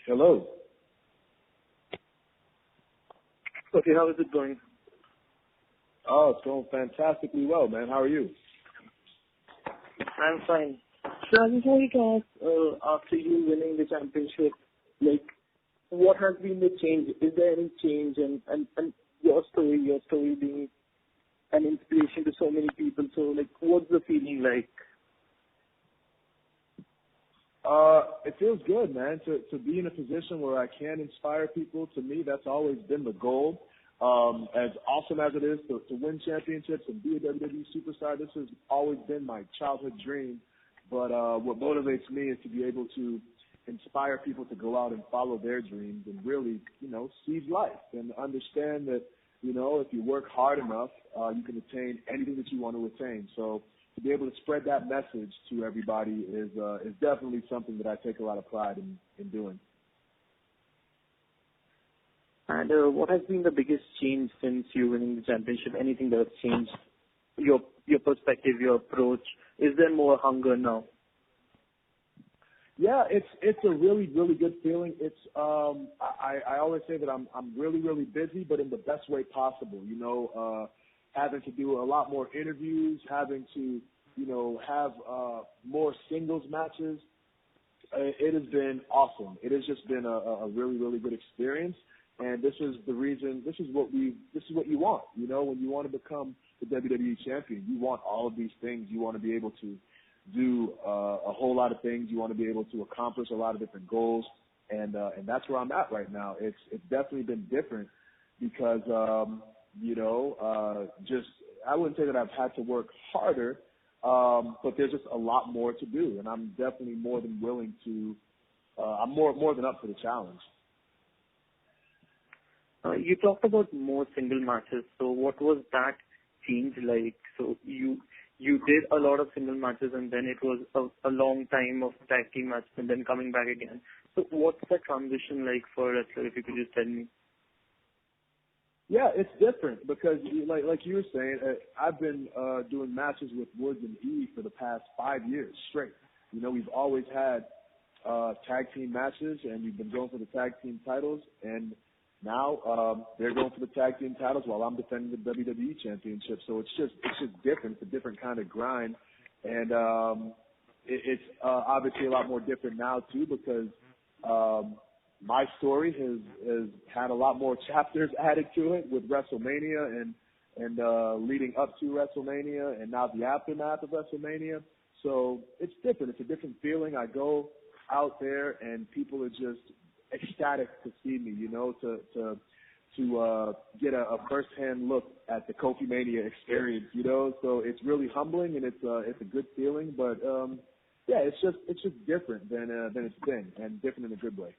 Hello. Okay, how is it going? Oh, it's going fantastically well, man. How are you? I'm fine. So I just wanted to ask, after you winning the championship, like, what has been the change? Is there any change? And your story being an inspiration to so many people. So, like, what's the feeling like? It feels good, man, to be in a position where I can inspire people. To me, that's always been the goal. As awesome as it is to win championships and be a WWE superstar, this has always been my childhood dream. But what motivates me is to be able to inspire people to go out and follow their dreams and really, seize life and understand that, if you work hard enough, you can attain anything that you want to attain. So to be able to spread that message to everybody is definitely something that I take a lot of pride in doing. And what has been the biggest change since you winning the championship? Anything that has changed your perspective, your approach? Is there more hunger now? Yeah, it's a really, really good feeling. It's I always say that I'm really, really busy, but in the best way possible. Having to do a lot more interviews, having to have more singles matches. It has been awesome. It has just been a really, really good experience. And this is the reason. This is what you want. When you want to become the WWE champion, you want all of these things. You want to be able to do a whole lot of things. You want to be able to accomplish a lot of different goals, and that's where I'm at right now. It's definitely been different because just I wouldn't say that I've had to work harder, but there's just a lot more to do, and I'm definitely more than willing to. I'm more than up for the challenge. You talked about more single matches. So what was that change like? So you did a lot of single matches, and then it was a long time of tag team matches, and then coming back again. So what's the transition like for a wrestler, if you could just tell me? Yeah, it's different because, like you were saying, I've been doing matches with Woods and E for the past 5 years straight. We've always had tag team matches, and we've been going for the tag team titles, and now they're going for the tag team titles while I'm defending the WWE Championship. So it's just different. It's a different kind of grind, and it's obviously a lot more different now too because my story has had a lot more chapters added to it with WrestleMania and leading up to WrestleMania and now the aftermath of WrestleMania. So it's different. It's a different feeling. I go out there and people are just ecstatic to see me, to get a first-hand look at the Kofi Mania experience, So it's really humbling and it's a good feeling, but yeah, it's just different than it's been, and different in a good way.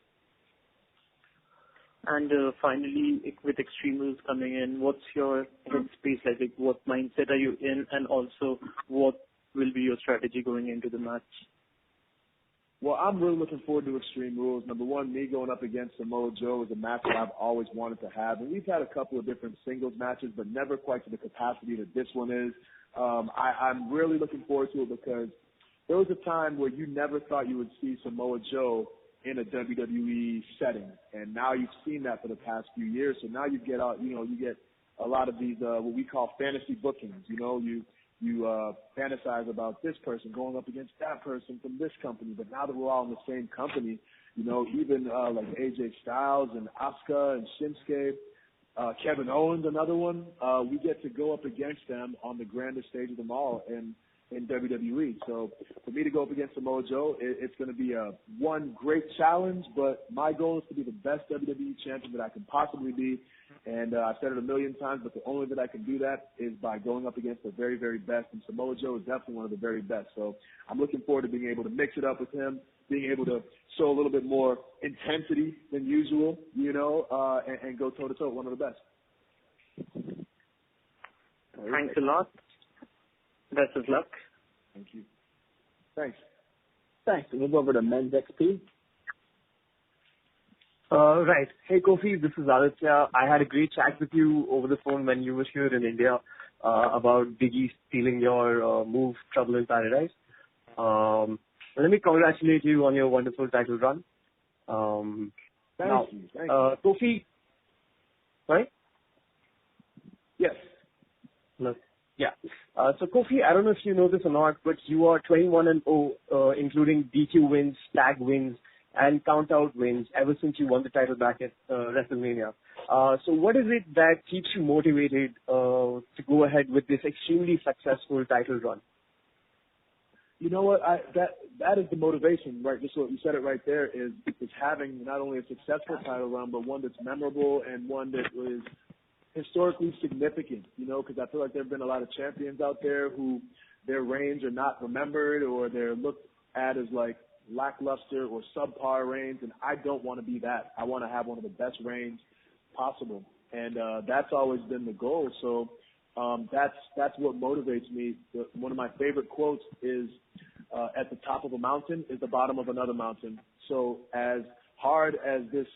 And finally, with Extreme Rules coming in, what's your headspace like? What mindset are you in, and also what will be your strategy going into the match? Well, I'm really looking forward to Extreme Rules. Number one, me going up against Samoa Joe is a match that I've always wanted to have. And we've had a couple of different singles matches, but never quite to the capacity that this one is. I'm really looking forward to it because there was a time where you never thought you would see Samoa Joe in a WWE setting. And now you've seen that for the past few years. So now you get a lot of these, what we call fantasy bookings. You fantasize about this person going up against that person from this company, but now that we're all in the same company, even like AJ Styles and Asuka and Shinsuke, Kevin Owens, another one, we get to go up against them on the grandest stage of them all in WWE. So for me to go up against Samoa Joe, it's going to be one great challenge, but my goal is to be the best WWE champion that I can possibly be. And I've said it a million times, but the only way that I can do that is by going up against the very, very best. And Samoa Joe is definitely one of the very best. So I'm looking forward to being able to mix it up with him, being able to show a little bit more intensity than usual, and go toe-to-toe with one of the best. Thanks a lot. Best of luck. Thank you. Thanks. We'll go over to Men's XP. Right. Hey, Kofi, this is Aditya. I had a great chat with you over the phone when you were here in India about Diggy stealing your move, Trouble in Paradise. Let me congratulate you on your wonderful title run. Thank you. Kofi, sorry? Yes. No. Yeah. So Kofi, I don't know if you know this or not, but you are 21-0, including DQ wins, tag wins, and count-out wins ever since you won the title back at WrestleMania. So what is it that keeps you motivated to go ahead with this extremely successful title run? You know what? That is the motivation, right? Just what you said it right there is having not only a successful title run, but one that's memorable and one that was historically significant, because I feel like there have been a lot of champions out there who their reigns are not remembered or they're looked at as like lackluster or subpar reigns, and I don't want to be that. I want to have one of the best reigns possible, and that's always been the goal. So that's what motivates me. One of my favorite quotes is, at the top of a mountain is the bottom of another mountain. So as hard as this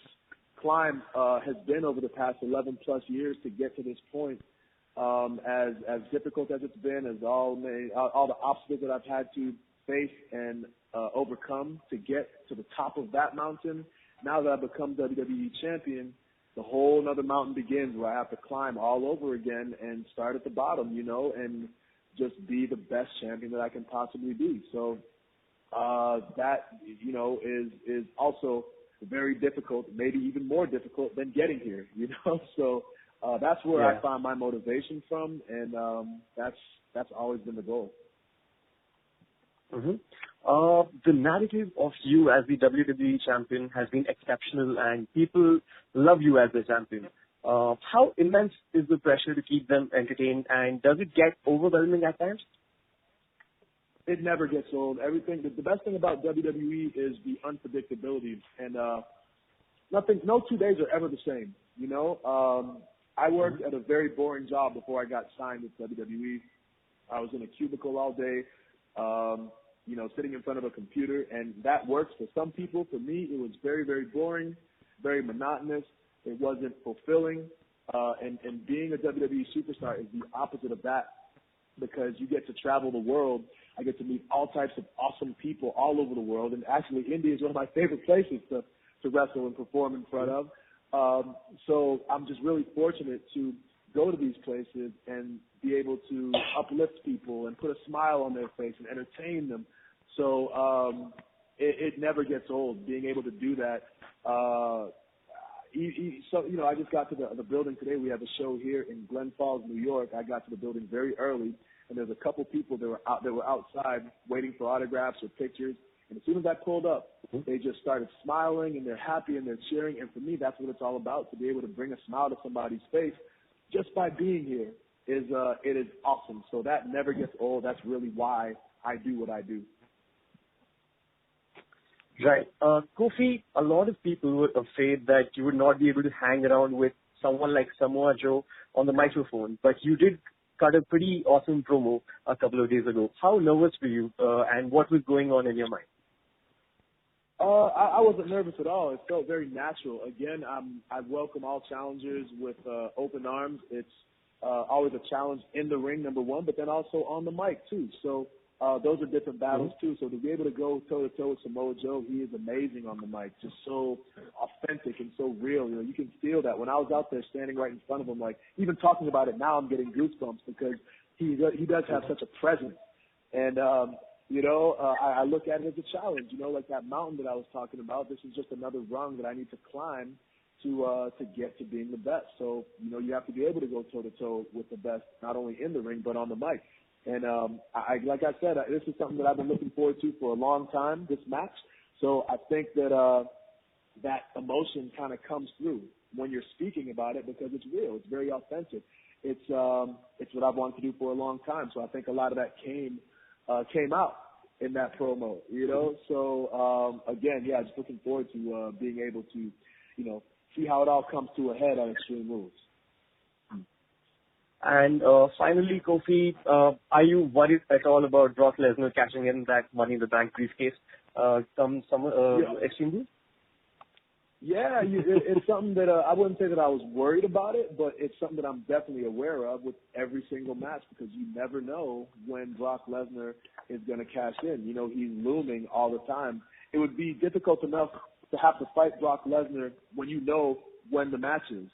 climb has been over the past 11 plus years to get to this point, as difficult as it's been, as all the obstacles that I've had to face and overcome to get to the top of that mountain, now that I've become WWE Champion, the whole another mountain begins where I have to climb all over again and start at the bottom, and just be the best champion that I can possibly be. So that, is also very difficult, maybe even more difficult than getting here, So that's where I find my motivation from, and that's always been the goal. Mm-hmm. The narrative of you as the WWE champion has been exceptional, and people love you as the champion. How immense is the pressure to keep them entertained, and does it get overwhelming at times? It never gets old. The best thing about WWE is the unpredictability, and no 2 days are ever the same. I worked at a very boring job before I got signed with WWE. I was in a cubicle all day, sitting in front of a computer, and that works for some people. For me, it was very, very boring, very monotonous. It wasn't fulfilling, and being a WWE superstar is the opposite of that, because you get to travel the world. I get to meet all types of awesome people all over the world, and actually India is one of my favorite places to wrestle and perform in front of. So I'm just really fortunate to go to these places and be able to uplift people and put a smile on their face and entertain them. So it never gets old, being able to do that. So, I just got to the building today. We have a show here in Glen Falls, New York. I got to the building very early, and there's a couple people that were outside waiting for autographs or pictures. And as soon as I pulled up, they just started smiling, and they're happy, and they're cheering. And for me, that's what it's all about, to be able to bring a smile to somebody's face just by being here it is awesome. So that never gets old. That's really why I do what I do. Right. Kofi, a lot of people were afraid that you would not be able to hang around with someone like Samoa Joe on the microphone, but you did cut a pretty awesome promo a couple of days ago. How nervous were you, and what was going on in your mind? I wasn't nervous at all. It felt very natural. Again, I welcome all challengers with open arms. It's always a challenge in the ring, number one, but then also on the mic, too. So those are different battles, too. So to be able to go toe-to-toe with Samoa Joe, he is amazing on the mic, just so authentic and so real. You can feel that. When I was out there standing right in front of him, like, even talking about it now, I'm getting goosebumps because he does have such a presence. And, I look at it as a challenge, like that mountain that I was talking about. This is just another rung that I need to climb to get to being the best. So, you have to be able to go toe-to-toe with the best, not only in the ring, but on the mic. And like I said, this is something that I've been looking forward to for a long time, this match. So I think that that emotion kind of comes through when you're speaking about it, because it's real. It's very authentic. It's what I've wanted to do for a long time. So I think a lot of that came out in that promo, So again, just looking forward to being able to, see how it all comes to a head on Extreme Rules. And finally, Kofi, are you worried at all about Brock Lesnar cashing in that Money in the Bank briefcase come Extreme Rules? Yeah, it's something that I wouldn't say that I was worried about it, but it's something that I'm definitely aware of with every single match, because you never know when Brock Lesnar is going to cash in. He's looming all the time. It would be difficult enough to have to fight Brock Lesnar when you know when the match is.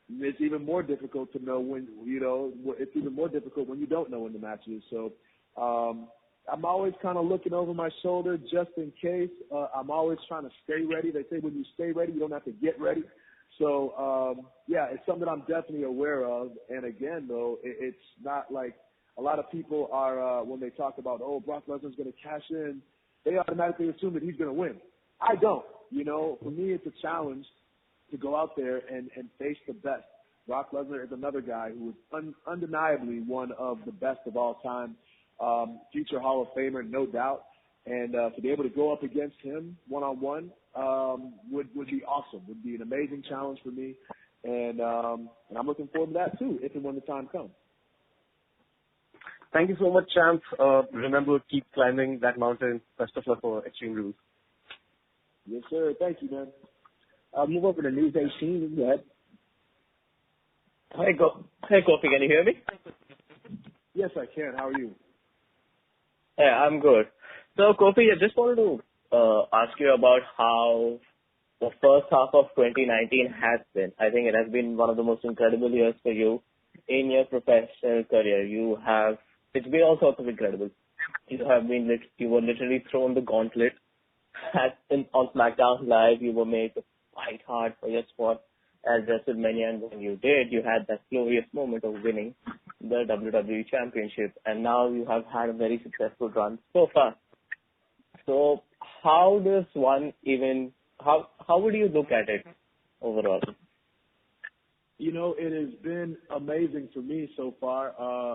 It's even more difficult to know when, it's even more difficult when you don't know when the match is. So I'm always kind of looking over my shoulder just in case. I'm always trying to stay ready. They say when you stay ready, you don't have to get ready. So, it's something I'm definitely aware of. And again, though, it's not like a lot of people are, when they talk about, Brock Lesnar's going to cash in, they automatically assume that he's going to win. I don't. For me, it's a challenge to go out there and face the best. Brock Lesnar is another guy who is undeniably one of the best of all time, future Hall of Famer, no doubt. And to be able to go up against him one-on-one would be awesome, would be an amazing challenge for me. And I'm looking forward to that, too, if and when the time comes. Thank you so much, champ. Remember, keep climbing that mountain. Best of luck for Extreme Rules. Yes, sir. Thank you, man. I'll move over to News 18. Go ahead. Hey, Kofi, can you hear me? Yes, I can. How are you? Yeah, I'm good. So, Kofi, I just wanted to ask you about how the first half of 2019 has been. I think it has been one of the most incredible years for you in your professional career. It's been all sorts of incredible. You were literally thrown the gauntlet on SmackDown Live. You were made to fight hard for your spot at WrestleMania, and when you did, you had that glorious moment of winning the WWE Championship, and now you have had a very successful run so far. So how does one how would you look at it overall? It has been amazing for me so far.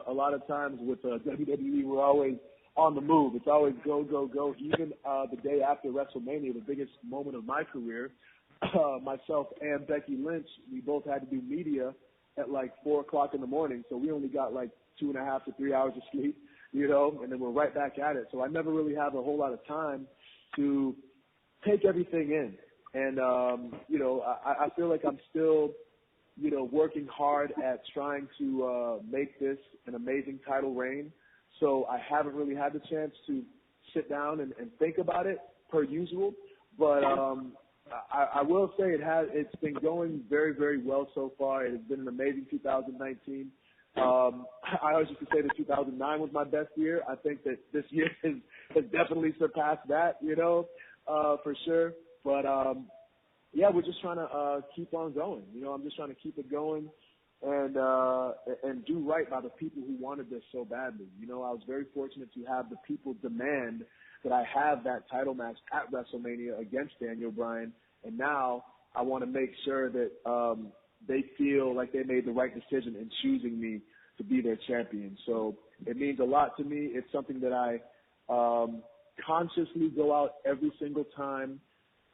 A lot of times with WWE, we're always on the move. It's always go, go, go. Even the day after WrestleMania, the biggest moment of my career, myself and Becky Lynch, we both had to do media at like 4 o'clock in the morning. So we only got like 2.5 to 3 hours of sleep, and then we're right back at it. So I never really have a whole lot of time to take everything in. And, I feel like I'm still, working hard at trying to make this an amazing title reign. So I haven't really had the chance to sit down and think about it per usual. But I will say it's been going very, very well so far. It has been an amazing 2019. I always used to say that 2009 was my best year. I think that this year has definitely surpassed that, for sure. But, we're just trying to keep on going. I'm just trying to keep it going and do right by the people who wanted this so badly. I was very fortunate to have the people demand that I have that title match at WrestleMania against Daniel Bryan, and now I want to make sure that they feel like they made the right decision in choosing me to be their champion. So it means a lot to me. It's something that I consciously go out every single time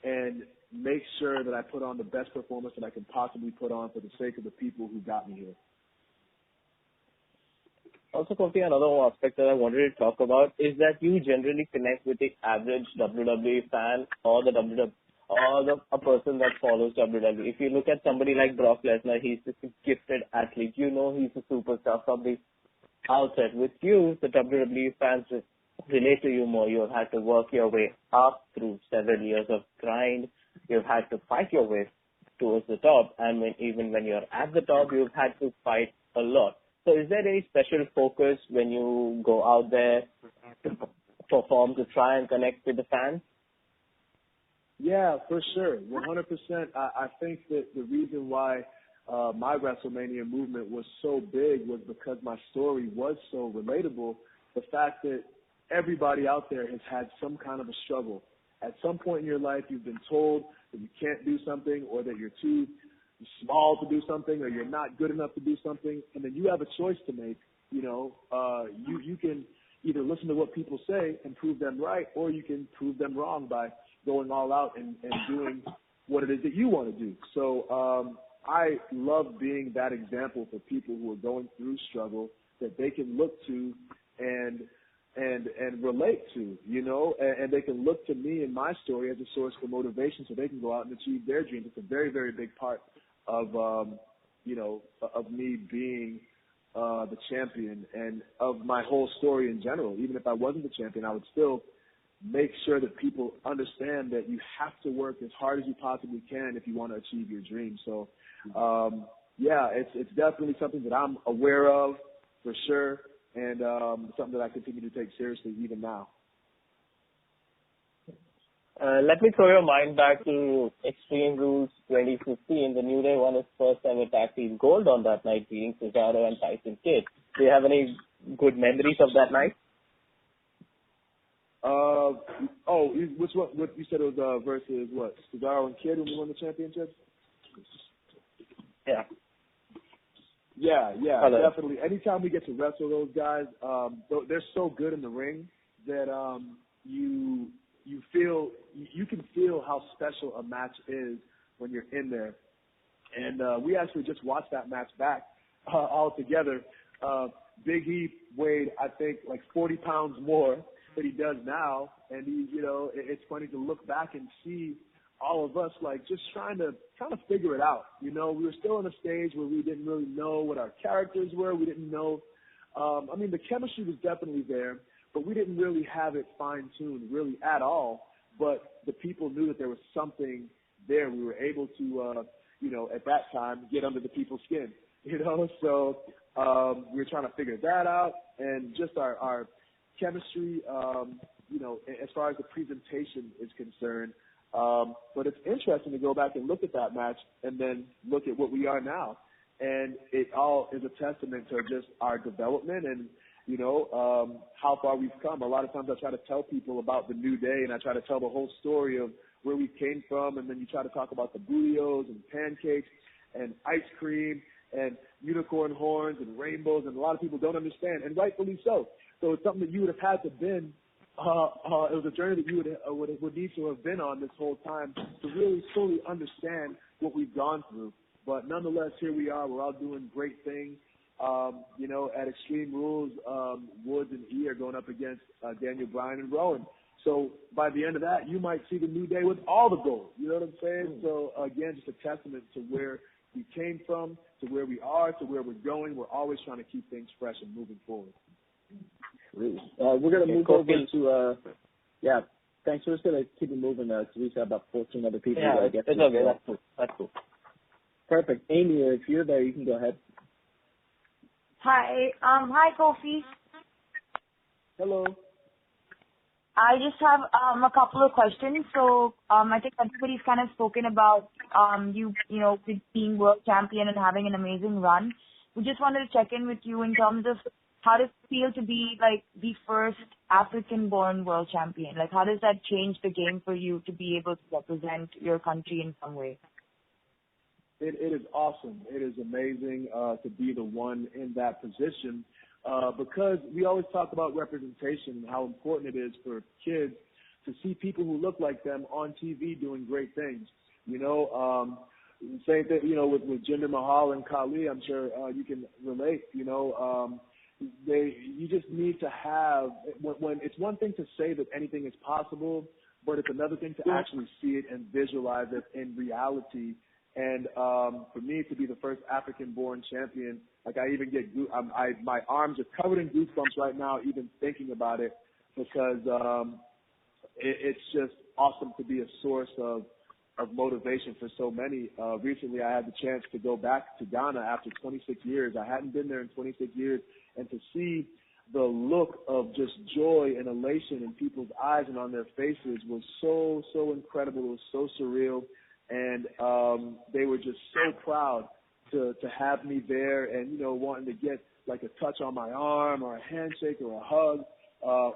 and make sure that I put on the best performance that I can possibly put on for the sake of the people who got me here. Also, Kofi, another aspect that I wanted to talk about is that you generally connect with the average WWE fan or a person that follows WWE. If you look at somebody like Brock Lesnar, he's just a gifted athlete. He's a superstar from the outset. With you, the WWE fans relate to you more. You've had to work your way up through several years of grind. You've had to fight your way towards the top, and even when you're at the top, you've had to fight a lot. So is there any special focus when you go out there to perform to try and connect with the fans? Yeah, for sure, 100%. I think that the reason why my WrestleMania movement was so big was because my story was so relatable. The fact that everybody out there has had some kind of a struggle. At some point in your life, you've been told that you can't do something, or that you're too small to do something, or you're not good enough to do something, and then you have a choice to make. You can either listen to what people say and prove them right, or you can prove them wrong by going all out and doing what it is that you want to do. So I love being that example for people who are going through struggle that they can look to and relate to, and they can look to me and my story as a source for motivation so they can go out and achieve their dreams. It's a very, very big part of, of me being the champion and of my whole story in general. Even if I wasn't the champion, I would still make sure that people understand that you have to work as hard as you possibly can if you want to achieve your dream. So, yeah, it's definitely something that I'm aware of for sure, and something that I continue to take seriously even now. Let me throw your mind back to Extreme Rules 2015. The New Day won its first ever tag team gold on that night, beating Cesaro and Tyson Kidd. Do you have any good memories of that night? What you said it was versus what, Cesaro and Kidd when we won the championship? Yeah. Yeah, Hello. definitely. Anytime we get to wrestle those guys, they're so good in the ring that you can feel how special a match is when you're in there. And we actually just watched that match back all together. Big E weighed, I think, like 40 pounds more than he does now, and it's funny to look back and see all of us like just trying to figure it out. We were still in a stage where we didn't really know what our characters were. We didn't know. The chemistry was definitely there, but we didn't really have it fine-tuned really at all. But the people knew that there was something there. We were able to, at that time, get under the people's skin, So we were trying to figure that out, and just our chemistry, as far as the presentation is concerned. But it's interesting to go back and look at that match and then look at what we are now. And it all is a testament to just our development and, how far we've come. A lot of times I try to tell people about the New Day, and I try to tell the whole story of where we came from, and then you try to talk about the burritos and pancakes and ice cream and unicorn horns and rainbows, and a lot of people don't understand, and rightfully so. So it's something that you would have had to been, it was a journey that you would need to have been on this whole time to really fully understand what we've gone through. But nonetheless, here we are. We're all doing great things. At Extreme Rules, Woods and E are going up against Daniel Bryan and Rowan. So by the end of that, you might see the New Day with all the gold. You know what I'm saying? So again, just a testament to where we came from, to where we are, to where we're going. We're always trying to keep things fresh and moving forward. We're going to move over to, thanks. We're just going to keep it moving. We have about 14 other people. Yeah, it's okay. That's cool. Perfect. Amy, if you're there, you can go ahead. Hi. Hi, Kofi. Hello. I just have a couple of questions. So I think everybody's kind of spoken about you being world champion and having an amazing run. We just wanted to check in with you in terms of how does it feel to be like the first African-born world champion? Like, how does that change the game for you to be able to represent your country in some way? It is awesome. It is amazing to be the one in that position because we always talk about representation and how important it is for kids to see people who look like them on TV doing great things. Same thing, with Jinder Mahal and Khali, I'm sure you can relate. You just need to have, when it's one thing to say that anything is possible, but it's another thing to actually see it and visualize it in reality. And for me to be the first African-born champion, like I even get, my arms are covered in goosebumps right now, even thinking about it, because it's just awesome to be a source of motivation for so many. Recently, I had the chance to go back to Ghana after 26 years. I hadn't been there in 26 years, and to see the look of just joy and elation in people's eyes and on their faces was so incredible. It was so surreal. And they were just so proud to have me there and, wanting to get like a touch on my arm or a handshake or a hug.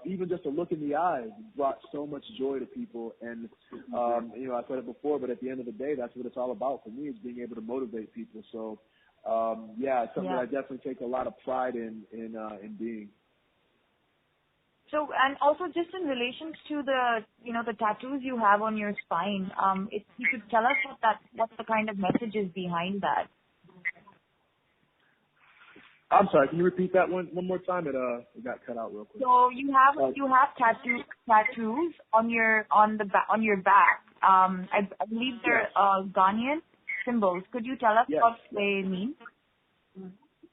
Even just a look in the eyes brought so much joy to people. And, I said it before, but at the end of the day, that's what it's all about for me, is being able to motivate people. So, it's something that I definitely take a lot of pride in being. So, and also just in relation to the tattoos you have on your spine, if you could tell us what the kind of message is behind that. I'm sorry, can you repeat that one more time? It got cut out real quick. So you have tattoos on your back. I believe they're Ghanaian symbols. Could you tell us what they mean?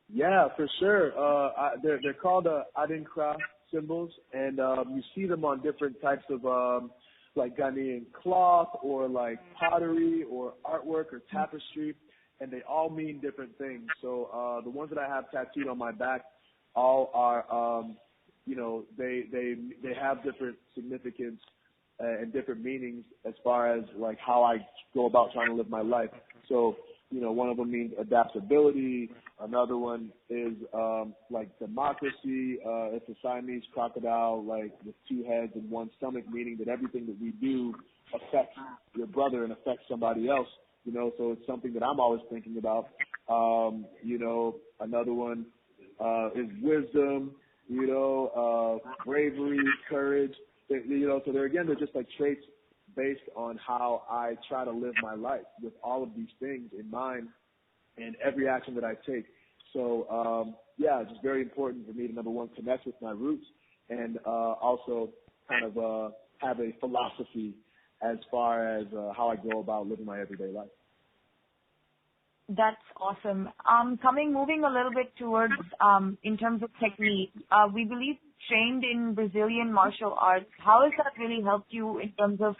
Yeah, for sure. They're called Adinkra symbols, and you see them on different types of like Ghanaian cloth or like pottery or artwork or tapestry, and they all mean different things. So the ones that I have tattooed on my back all are, you know, they have different significance and different meanings as far as like how I go about trying to live my life. So, you know, one of them means adaptability. Another one is like democracy. It's a Siamese crocodile, like with two heads and one stomach, meaning that everything that we do affects your brother and affects somebody else. You know, so it's something that I'm always thinking about. You know, another one is wisdom. You know, bravery, courage. You know, so they're just like traits based on how I try to live my life with all of these things in mind and every action that I take. So, yeah, it's just very important for me to, number one, connect with my roots and also kind of have a philosophy as far as how I go about living my everyday life. That's awesome. Moving a little bit towards, in terms of technique, we believe trained in Brazilian martial arts. How has that really helped you in terms of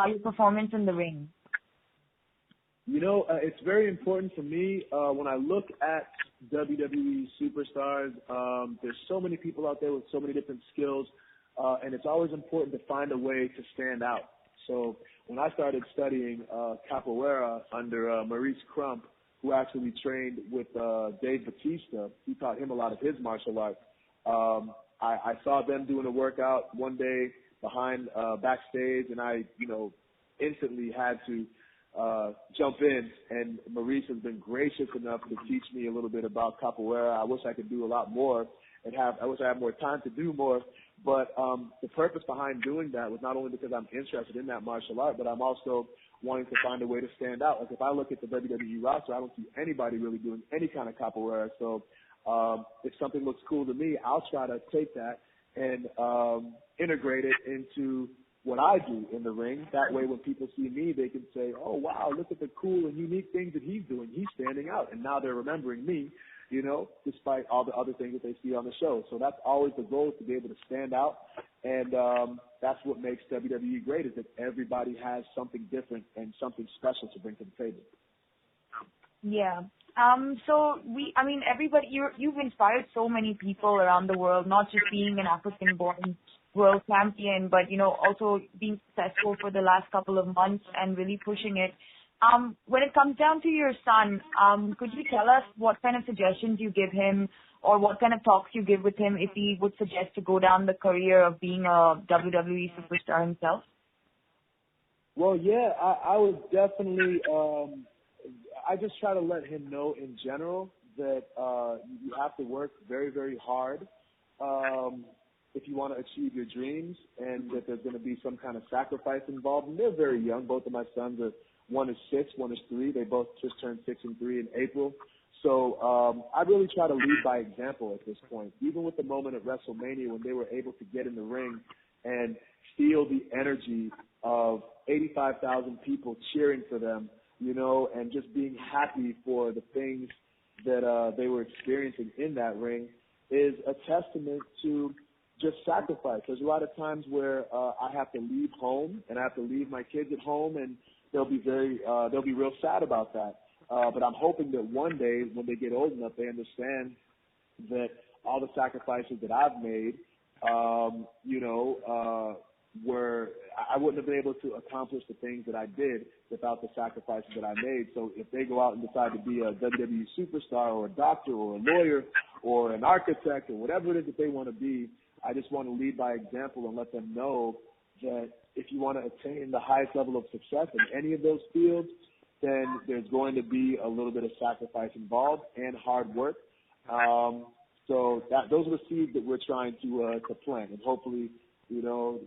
your performance in the ring? You know, it's very important for me when I look at WWE superstars. There's so many people out there with so many different skills, and it's always important to find a way to stand out. So when I started studying capoeira under Maurice Crump, who actually trained with Dave Bautista, he taught him a lot of his martial arts. I saw them doing a workout one day behind backstage, and I, you know, instantly had to jump in. And Maurice has been gracious enough to teach me a little bit about capoeira. I wish I could do a lot more, and I wish I had more time to do more. But the purpose behind doing that was not only because I'm interested in that martial art, but I'm also wanting to find a way to stand out. Like if I look at the WWE roster, I don't see anybody really doing any kind of capoeira. So if something looks cool to me, I'll try to take that and integrate it into what I do in the ring. That way when people see me, they can say, oh, wow, look at the cool and unique things that he's doing. He's standing out. And now they're remembering me, you know, despite all the other things that they see on the show. So that's always the goal, to be able to stand out. And that's what makes WWE great, is that everybody has something different and something special to bring to the table. Yeah. Everybody, you've inspired so many people around the world, not just being an African-born world champion, but, you know, also being successful for the last couple of months and really pushing it. When it comes down to your son, could you tell us what kind of suggestions you give him or what kind of talks you give with him if he would suggest to go down the career of being a WWE superstar himself? Well, yeah, I would definitely, I just try to let him know in general that you have to work very, very hard if you want to achieve your dreams, and that there's going to be some kind of sacrifice involved. And they're very young. Both of my sons are, one is 6, one is 3. They both just turned 6 and 3 in April. So I really try to lead by example at this point. Even with the moment at WrestleMania when they were able to get in the ring and feel the energy of 85,000 people cheering for them, you know, and just being happy for the things that they were experiencing in that ring, is a testament to just sacrifice. There's a lot of times where I have to leave home and I have to leave my kids at home, and they'll be real sad about that. But I'm hoping that one day when they get old enough, they understand that all the sacrifices that I've made, were, I wouldn't have been able to accomplish the things that I did without the sacrifices that I made. So if they go out and decide to be a WWE superstar or a doctor or a lawyer or an architect or whatever it is that they want to be, I just want to lead by example and let them know that if you want to attain the highest level of success in any of those fields, then there's going to be a little bit of sacrifice involved and hard work. So those are the seeds that we're trying to plant, and hopefully, you know,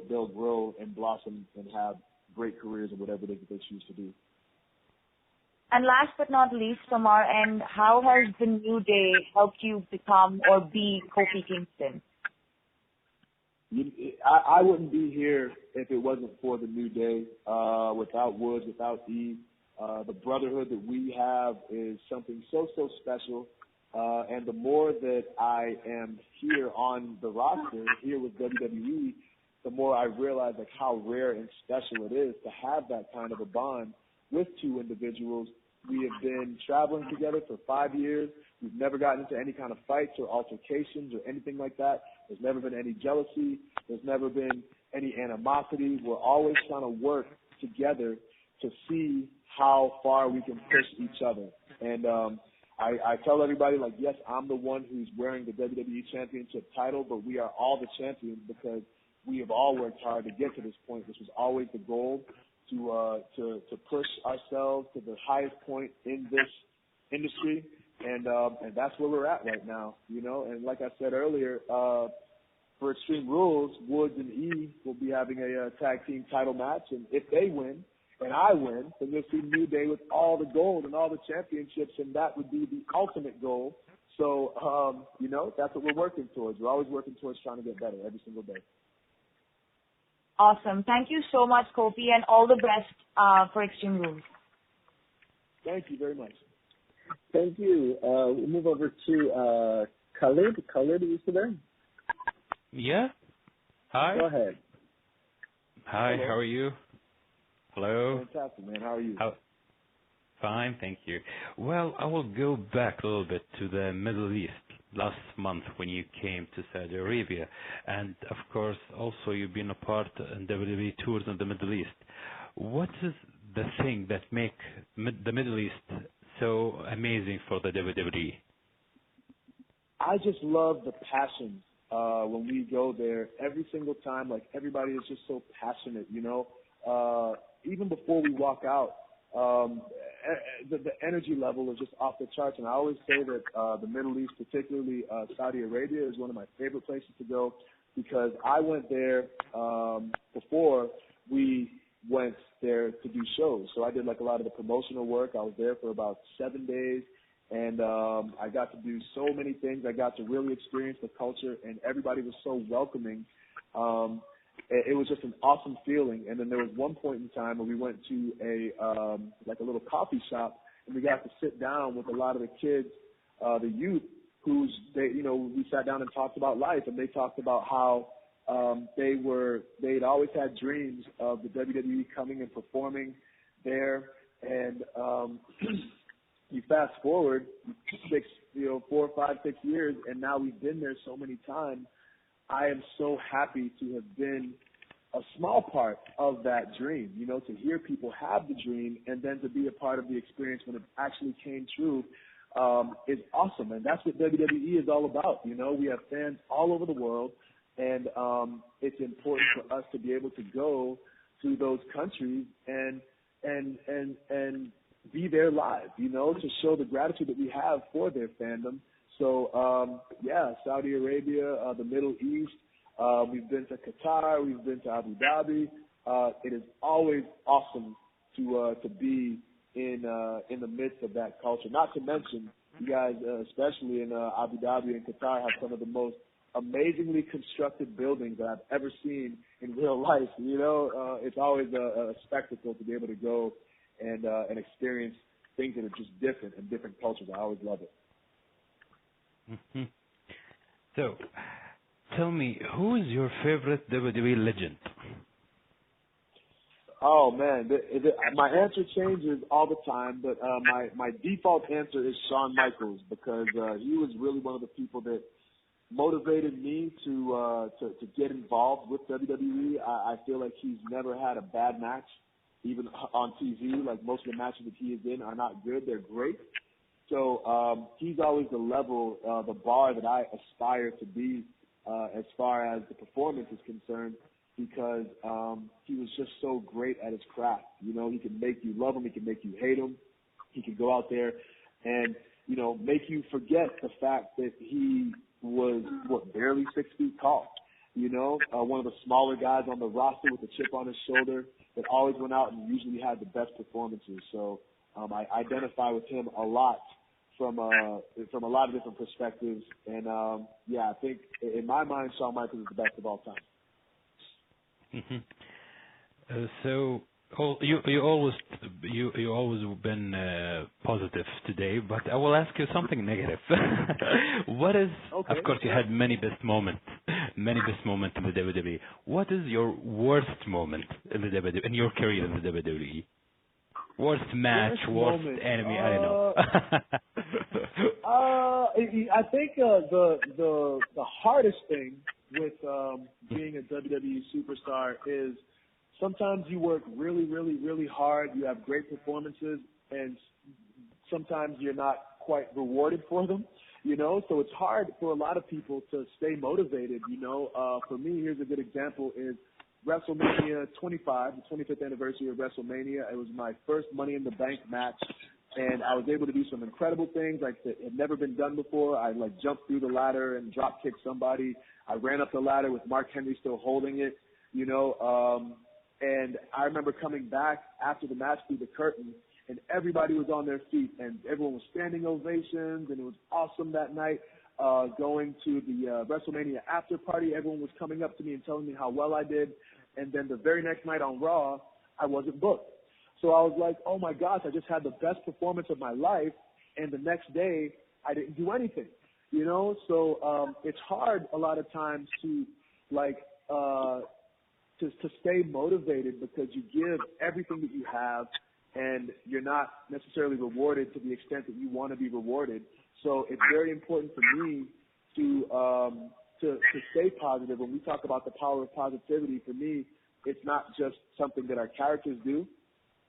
they'll grow and blossom and have great careers in whatever it is that they choose to do. And last but not least, from our end, how has the New Day helped you become or be Kofi Kingston? I wouldn't be here if it wasn't for the New Day. Without Woods, without E, the brotherhood that we have is something so special. And the more that I am here on the roster, here with WWE, the more I realize like how rare and special it is to have that kind of a bond with two individuals. We have been traveling together for 5 years. We've never gotten into any kind of fights or altercations or anything like that. There's never been any jealousy. There's never been any animosity. We're always trying to work together to see how far we can push each other. And I tell everybody, like, yes, I'm the one who's wearing the WWE Championship title, but we are all the champions because we have all worked hard to get to this point. This was always the goal, to push ourselves to the highest point in this industry, and that's where we're at right now, you know. And like I said earlier, for Extreme Rules, Woods and E will be having a tag team title match, and if they win and I win, then you'll see New Day with all the gold and all the championships, and that would be the ultimate goal. So, you know, that's what we're working towards. We're always working towards trying to get better every single day. Awesome. Thank you so much, Kofi, and all the best for Extreme Rules. Thank you very much. Thank you. We'll move over to Khalid. Khalid, are you still there? Yeah. Hi. Go ahead. Hi, Hello. how are you? Hello. Fantastic, man. How are you? Fine, thank you. Well, I will go back a little bit to the Middle East last month when you came to Saudi Arabia. And, of course, also you've been a part in WWE tours in the Middle East. What is the thing that make the Middle East so amazing for the WWE? I just love the passion when we go there. Every single time, like, everybody is just so passionate, you know. Even before we walk out, the energy level is just off the charts. And I always say that the Middle East, particularly Saudi Arabia, is one of my favorite places to go because I went there before we went there to do shows. So I did like a lot of the promotional work. I was there for about 7 days, and I got to do so many things. I got to really experience the culture, and everybody was so welcoming. It was just an awesome feeling. And then there was one point in time where we went to a little coffee shop, and we got to sit down with a lot of the kids, the youth, we sat down and talked about life, and they talked about how they'd always had dreams of the WWE coming and performing there. And you fast forward 4, 5, 6 years, and now we've been there so many times. I am so happy to have been a small part of that dream, you know, to hear people have the dream and then to be a part of the experience when it actually came true is awesome. And that's what WWE is all about. You know, we have fans all over the world, and it's important for us to be able to go to those countries and be there live, you know, to show the gratitude that we have for their fandom. So, Saudi Arabia, the Middle East, we've been to Qatar, we've been to Abu Dhabi. It is always awesome to be in the midst of that culture. Not to mention, you guys, especially in Abu Dhabi and Qatar, have some of the most amazingly constructed buildings that I've ever seen in real life. You know, it's always a spectacle to be able to go and experience things that are just different and different cultures. I always love it. Mm-hmm. So, tell me, who is your favorite WWE legend? Oh man, my answer changes all the time, but my default answer is Shawn Michaels because he was really one of the people that motivated me to get involved with WWE. I feel like he's never had a bad match, even on TV. Like most of the matches that he is in are not good; they're great. So he's always the level, the bar that I aspire to be as far as the performance is concerned, because he was just so great at his craft. You know, he can make you love him, he can make you hate him, he can go out there and, you know, make you forget the fact that he was, barely 6 feet tall. You know, one of the smaller guys on the roster with a chip on his shoulder that always went out and usually had the best performances. So I identify with him a lot from a lot of different perspectives. And, I think in my mind, Shawn Michaels is the best of all time. Mm-hmm. So Oh, you always been positive today, but I will ask you something negative. What is? Okay. Of course, you had many best moments in the WWE. What is your worst moment in the WWE, in your career in the WWE? Worst match, worst enemy. I don't know. I think the hardest thing with being a WWE superstar is sometimes you work really, really, really hard. You have great performances, and sometimes you're not quite rewarded for them. You know, so it's hard for a lot of people to stay motivated. You know, for me, here's a good example: is WrestleMania 25, the 25th anniversary of WrestleMania. It was my first Money in the Bank match, and I was able to do some incredible things like that had never been done before. I jumped through the ladder and drop kicked somebody. I ran up the ladder with Mark Henry still holding it, you know. And I remember coming back after the match through the curtain, and everybody was on their feet, and everyone was standing ovations, and it was awesome that night. Going to the WrestleMania after party, everyone was coming up to me and telling me how well I did. And then the very next night on Raw, I wasn't booked. So I was like, oh my gosh, I just had the best performance of my life, and the next day I didn't do anything, you know? So it's hard a lot of times to to stay motivated because you give everything that you have, and you're not necessarily rewarded to the extent that you want to be rewarded. So it's very important for me to stay positive. When we talk about the power of positivity, for me, it's not just something that our characters do.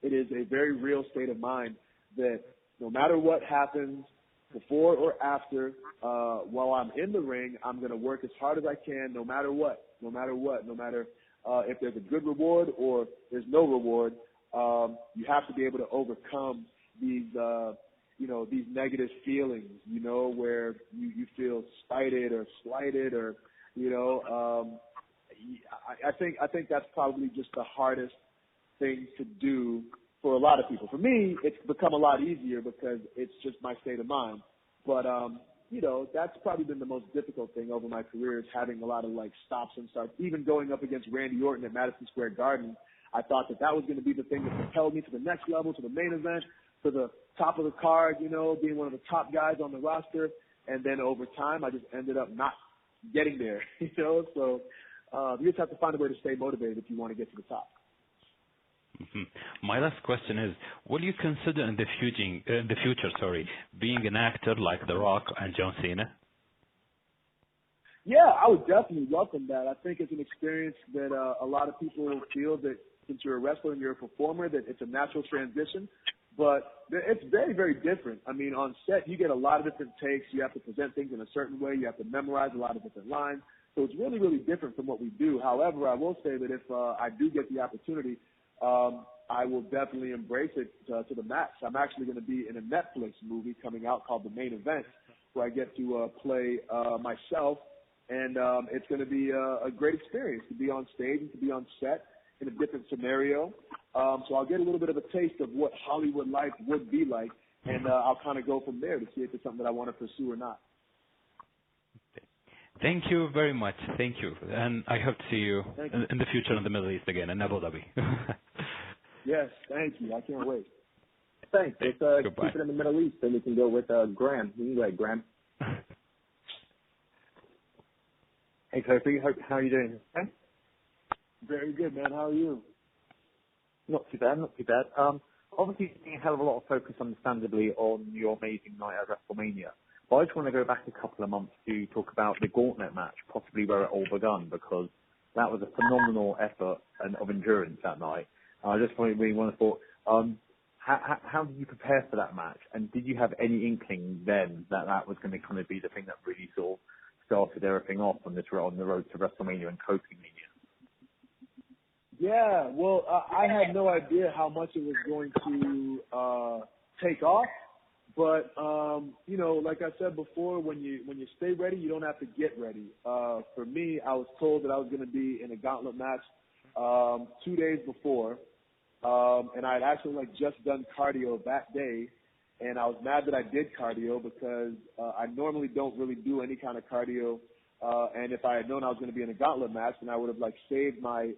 It is a very real state of mind that no matter what happens, before or after, while I'm in the ring, I'm going to work as hard as I can, no matter what, no matter if there's a good reward or there's no reward. You have to be able to overcome these these negative feelings, you know, where you feel spited or slighted, or, you know, I think that's probably just the hardest thing to do for a lot of people. For me, it's become a lot easier because it's just my state of mind. But, you know, that's probably been the most difficult thing over my career, is having a lot of stops and starts. Even going up against Randy Orton at Madison Square Garden, I thought that was going to be the thing that propelled me to the next level, to the main event, to the top of the card, you know, being one of the top guys on the roster. And then over time, I just ended up not getting there, you know. So you just have to find a way to stay motivated if you want to get to the top. Mm-hmm. My last question is, will you consider in the future, being an actor like The Rock and John Cena? Yeah, I would definitely welcome that. I think it's an experience that a lot of people feel that since you're a wrestler and you're a performer, that it's a natural transition. But it's very, very different. I mean, on set, you get a lot of different takes. You have to present things in a certain way. You have to memorize a lot of different lines. So it's really, really different from what we do. However, I will say that if I do get the opportunity, I will definitely embrace it to the max. I'm actually going to be in a Netflix movie coming out called The Main Event, where I get to play myself. And it's going to be a great experience to be on stage and to be on set in a different scenario. So I'll get a little bit of a taste of what Hollywood life would be like, and I'll kind of go from there to see if it's something that I want to pursue or not. Thank you very much. Thank you. And I hope to see you in the future in the Middle East again, in Abu Dhabi. Yes, thank you. I can't wait. Thanks. Let's keep it in the Middle East, and we can go with Graham. You can go ahead, Graham. Hey, Kofi. How are you doing? Okay? Very good, man. How are you? Not too bad. Obviously, there's been a hell of a lot of focus, understandably, on your amazing night at WrestleMania. But I just want to go back a couple of months to talk about the Gauntlet match, possibly where it all begun, because that was a phenomenal effort of endurance that night. I just really want to thought, how did you prepare for that match? And did you have any inkling then that was going to kind of be the thing that really sort of started everything off on the road to WrestleMania and Kofi Mania? Yeah, well, I had no idea how much it was going to take off. But, you know, like I said before, when you stay ready, you don't have to get ready. For me, I was told that I was going to be in a gauntlet match 2 days before. And I had actually just done cardio that day. And I was mad that I did cardio because I normally don't really do any kind of cardio And if I had known I was going to be in a gauntlet match, then I would have like saved my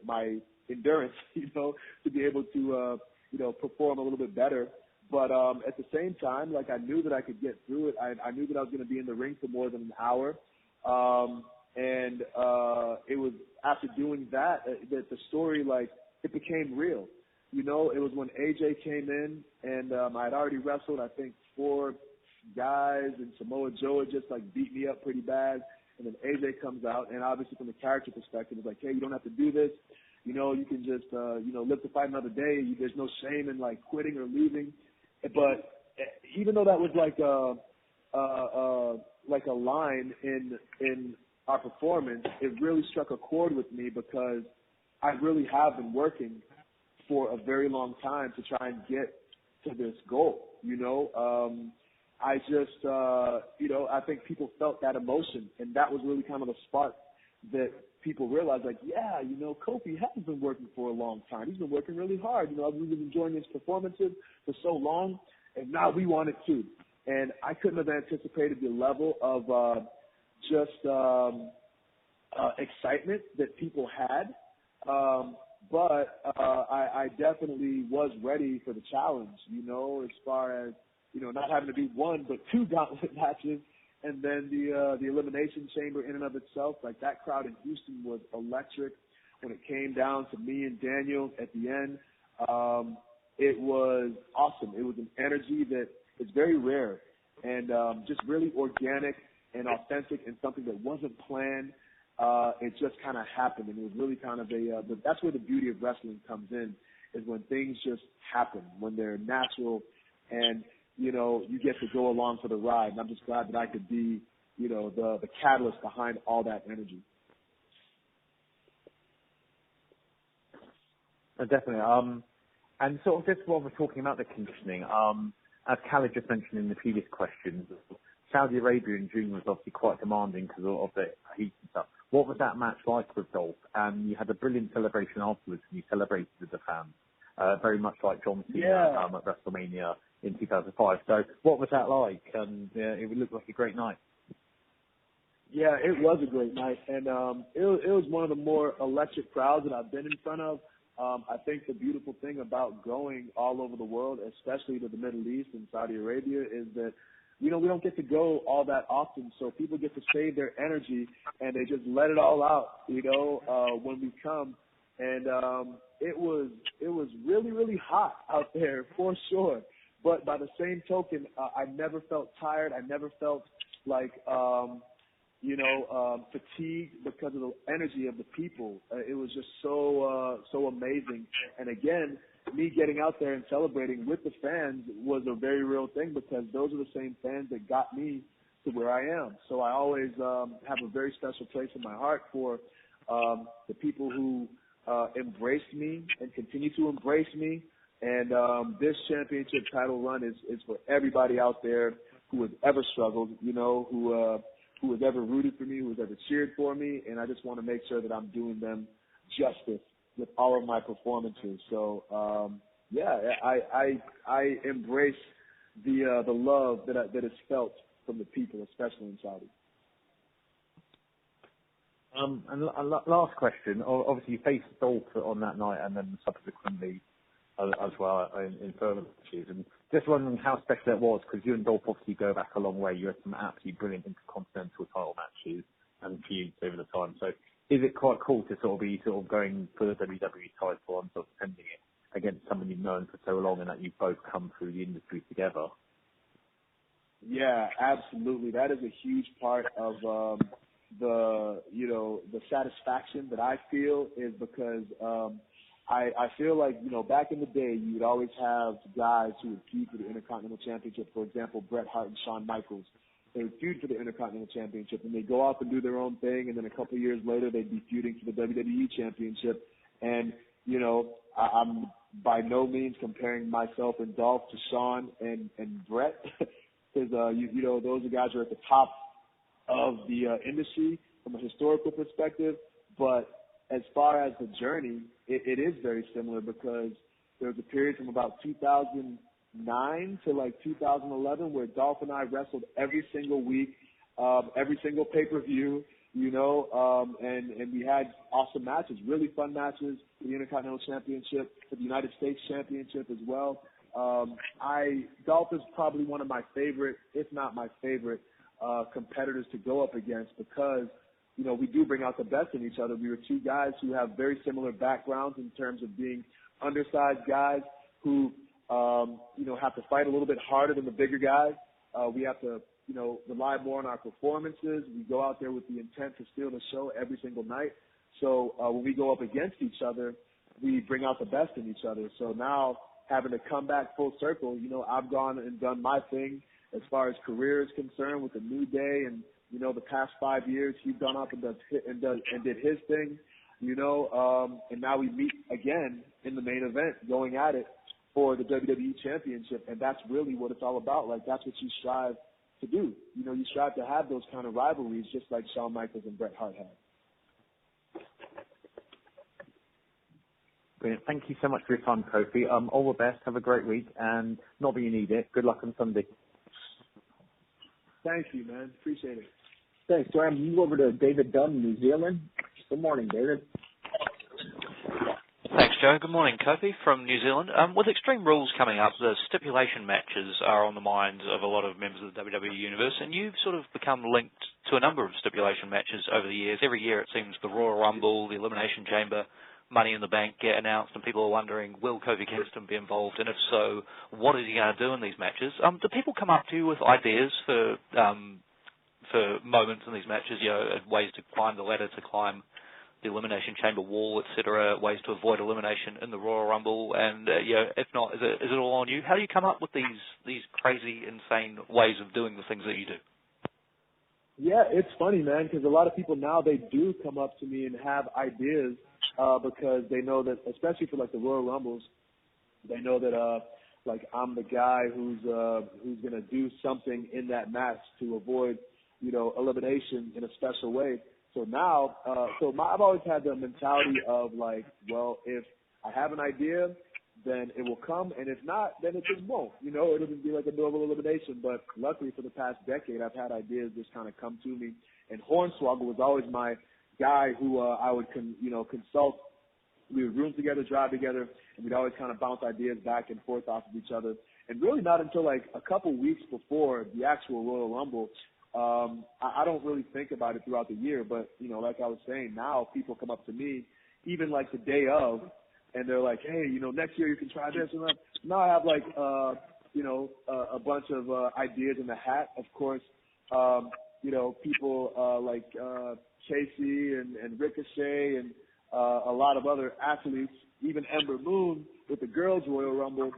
endurance, to be able to, perform a little bit better. But at the same time, like I knew that I could get through it. I knew that I was going to be in the ring for more than an hour. And it was after doing that that the story, like, it became real. It was when AJ came in, and I had already wrestled, I think, 4 guys, and Samoa Joe had just like beat me up pretty bad. And then AJ comes out, and obviously from the character perspective, it's like, hey, you don't have to do this. You can just, live to fight another day. There's no shame in like quitting or leaving. But even though that was like a line in our performance, it really struck a chord with me because I really have been working for a very long time to try and get to this goal. I just, I think people felt that emotion, and that was really kind of the spark that people realized, like, yeah, Kofi has been working for a long time. He's been working really hard. We've been enjoying his performances for so long, and now we want it too. And I couldn't have anticipated the level of excitement that people had. But I definitely was ready for the challenge, as far as, not having to be 1 but 2 gauntlet matches, and then the Elimination Chamber in and of itself. Like, that crowd in Houston was electric when it came down to me and Daniel at the end. It was awesome. It was an energy that is very rare and just really organic and authentic, and something that wasn't planned. It just kind of happened, and it was really kind of that's where the beauty of wrestling comes in, is when things just happen, when they're natural, and you get to go along for the ride. And I'm just glad that I could be, the catalyst behind all that energy. Definitely. And sort of just while we're talking about the conditioning, as Khaled just mentioned in the previous questions, Saudi Arabia in June was obviously quite demanding because of the heat and stuff. What was that match like with Dolph? And you had a brilliant celebration afterwards, and you celebrated with the fans, very much like John Cena at WrestleMania in 2005. So what was that like? And it looked like a great night. Yeah, it was a great night, and it was one of the more electric crowds that I've been in front of. I think the beautiful thing about going all over the world, especially to the Middle East and Saudi Arabia, is that we don't get to go all that often, so people get to save their energy and they just let it all out, when we come. And it was really, really hot out there for sure. But by the same token, I never felt tired. I never felt like fatigued because of the energy of the people. It was just so amazing. And again, me getting out there and celebrating with the fans was a very real thing, because those are the same fans that got me to where I am. So I always have a very special place in my heart for the people who embraced me and continue to embrace me. And this championship title run is for everybody out there who has ever struggled, who has ever rooted for me, who has ever cheered for me. And I just want to make sure that I'm doing them justice with all of my performances. So, I embrace the love that is felt from the people, especially in Saudi. And last question. Obviously, you faced Dolph on that night, and then subsequently as well in further matches. And just wondering how special it was, because you and Dolph obviously go back a long way. You had some absolutely brilliant intercontinental title matches and feuds over the time. So is it quite cool to sort of be going for the WWE title and sort of defending it against someone you've known for so long, and that you've both come through the industry together? Yeah, absolutely. That is a huge part of the satisfaction that I feel, is because I feel like, back in the day, you would always have guys who would feud for the Intercontinental Championship. For example, Bret Hart and Shawn Michaels. They would feud for the Intercontinental Championship, and they'd go off and do their own thing, and then a couple of years later, they'd be feuding for the WWE Championship. And, I'm by no means comparing myself and Dolph to Shawn and Bret, because, those are guys who are at the top of the industry from a historical perspective. But as far as the journey, it is very similar, because there was a period from about 2009 to like 2011 where Dolph and I wrestled every single week, every single pay-per-view. and we had awesome matches, really fun matches for the Intercontinental Championship, for the United States Championship as well. Dolph is probably one of my favorite, if not my favorite, competitors to go up against because, we do bring out the best in each other. We were two guys who have very similar backgrounds in terms of being undersized guys who, have to fight a little bit harder than the bigger guys. We have to, rely more on our performances. We go out there with the intent to steal the show every single night. So when we go up against each other, we bring out the best in each other. So now having to come back full circle, I've gone and done my thing as far as career is concerned with the New Day, and the past 5 years he's gone up and did his thing, and now we meet again in the main event, going at it for the WWE Championship, and that's really what it's all about. Like, that's what you strive to do. You strive to have those kind of rivalries, just like Shawn Michaels and Bret Hart had. Brilliant. Thank you so much for your time, Kofi. All the best. Have a great week, and not that you need it, good luck on Sunday. Thank you, man. Appreciate it. Thanks. So I'm move over to David Dunn, New Zealand. Good morning, David. Thanks, Joe. Good morning, Kofi from New Zealand. With Extreme Rules coming up, the stipulation matches are on the minds of a lot of members of the WWE Universe, and you've sort of become linked to a number of stipulation matches over the years. Every year it seems the Royal Rumble, the Elimination Chamber, Money in the Bank get announced, and people are wondering, will Kofi Kingston be involved? And if so, what is he going to do in these matches? Do people come up to you with ideas for moments in these matches, ways to climb the ladder, to climb the Elimination Chamber wall, etc., ways to avoid elimination in the Royal Rumble? And if not, is it all on you? How do you come up with these crazy, insane ways of doing the things that you do? Yeah, it's funny, man, because a lot of people now, they do come up to me and have ideas because they know that, especially for like the Royal Rumbles, they know that I'm the guy who's gonna do something in that match to avoid elimination in a special way. So now, I've always had the mentality of like, well, if I have an idea, then it will come, and if not, then it just won't. It'll just be like a normal elimination. But luckily, for the past decade, I've had ideas just kind of come to me. And Hornswoggle was always my guy who I would consult. We would room together, drive together, and we'd always kind of bounce ideas back and forth off of each other. And really not until like a couple weeks before the actual Royal Rumble, I don't really think about it throughout the year. But, like I was saying, now people come up to me, even like the day of, and they're like, hey, next year you can try this. And now I have like, a bunch of ideas in the hat. Of course, people like Casey and Ricochet and a lot of other athletes, even Ember Moon with the girls' Royal Rumble,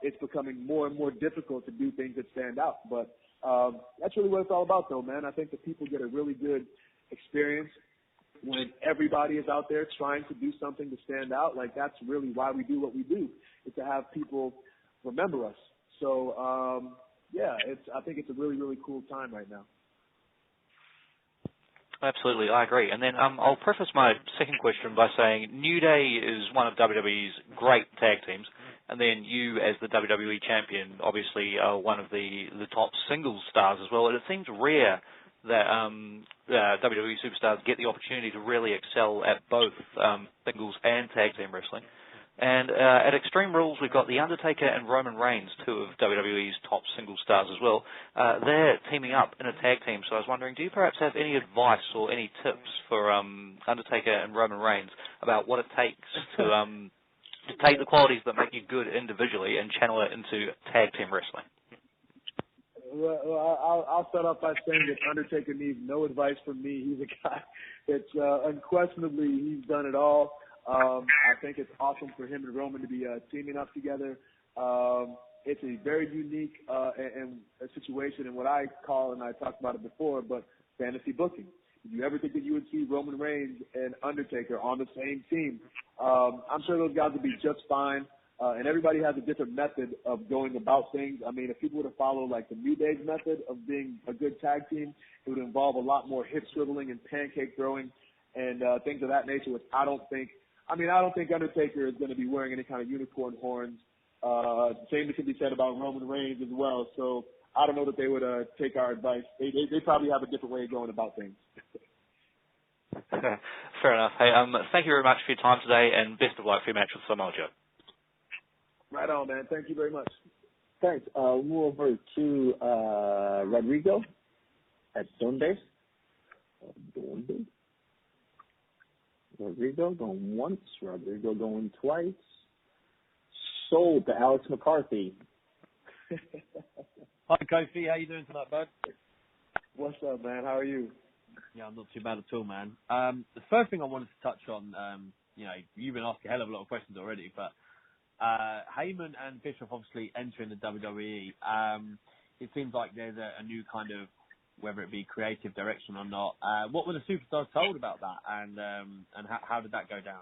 it's becoming more and more difficult to do things that stand out. But that's really what it's all about, though, man. I think that people get a really good experience when everybody is out there trying to do something to stand out. Like, that's really why we do what we do, is to have people remember us. So, I think it's a really, really cool time right now. Absolutely, I agree. And then I'll preface my second question by saying New Day is one of WWE's great tag teams, and then you, as the WWE Champion, obviously are one of the top singles stars as well. And it seems rare that WWE superstars get the opportunity to really excel at both singles and tag team wrestling. And at Extreme Rules, we've got The Undertaker and Roman Reigns, two of WWE's top single stars as well. They're teaming up in a tag team, so I was wondering, do you perhaps have any advice or any tips for Undertaker and Roman Reigns about what it takes to take the qualities that make you good individually and channel it into tag team wrestling? Well, I'll start off by saying that Undertaker needs no advice from me. He's a guy that's unquestionably, he's done it all. I think it's awesome for him and Roman to be teaming up together. It's a very unique and a situation in what I call, and I talked about it before, but fantasy booking. Did you ever think that you would see Roman Reigns and Undertaker on the same team? I'm sure those guys would be just fine. And everybody has a different method of going about things. I mean, if people were to follow like the New Day's method of being a good tag team, it would involve a lot more hip swiveling and pancake throwing and things of that nature, which I don't think Undertaker is going to be wearing any kind of unicorn horns. Same can be said about Roman Reigns as well. So I don't know that they would take our advice. They probably have a different way of going about things. Fair enough. Hey, thank you very much for your time today, and best of luck for your match with Samoa Joe. Right on, man. Thank you very much. Thanks. We'll move over to Rodrigo at Donde. Rodrigo going once. Rodrigo going twice. Sold to Alex McCarthy. Hi, Kofi. How you doing tonight, bud? What's up, man? How are you? Yeah, I'm not too bad at all, man. The first thing I wanted to touch on, you've been asked a hell of a lot of questions already, but Heyman and Bischoff obviously entering the WWE. It seems like there's a new kind of, whether it be creative direction or not. What were the superstars told about that, and how did that go down?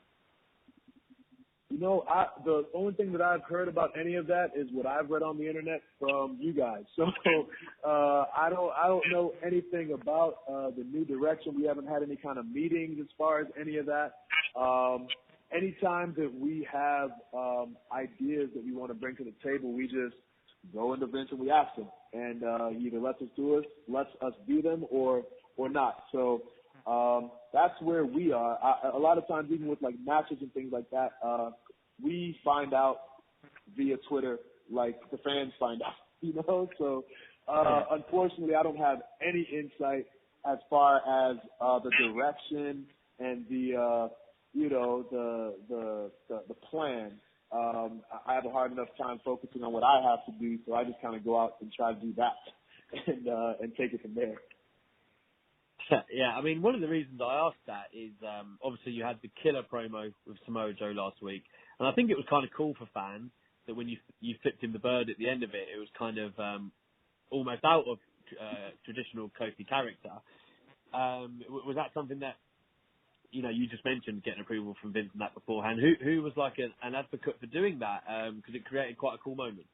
The only thing that I've heard about any of that is what I've read on the internet from you guys. So I don't know anything about the new direction. We haven't had any kind of meetings as far as any of that. Anytime that we have ideas that we want to bring to the table, we just go into Vince and we ask him, and he either lets us do them or not. So that's where we are. A lot of times, even with like matches and things like that, we find out via Twitter, like the fans find out, So unfortunately, I don't have any insight as far as the direction and the plan. I have a hard enough time focusing on what I have to do, so I just kind of go out and try to do that and take it from there. Yeah, I mean, one of the reasons I asked that is obviously you had the killer promo with Samoa Joe last week, and I think it was kind of cool for fans that when you flipped him the bird at the end of it, it was kind of almost out of traditional Kofi character. Was that something that you just mentioned getting approval from Vince and that beforehand? Who was like an advocate for doing that? Because it created quite a cool moment.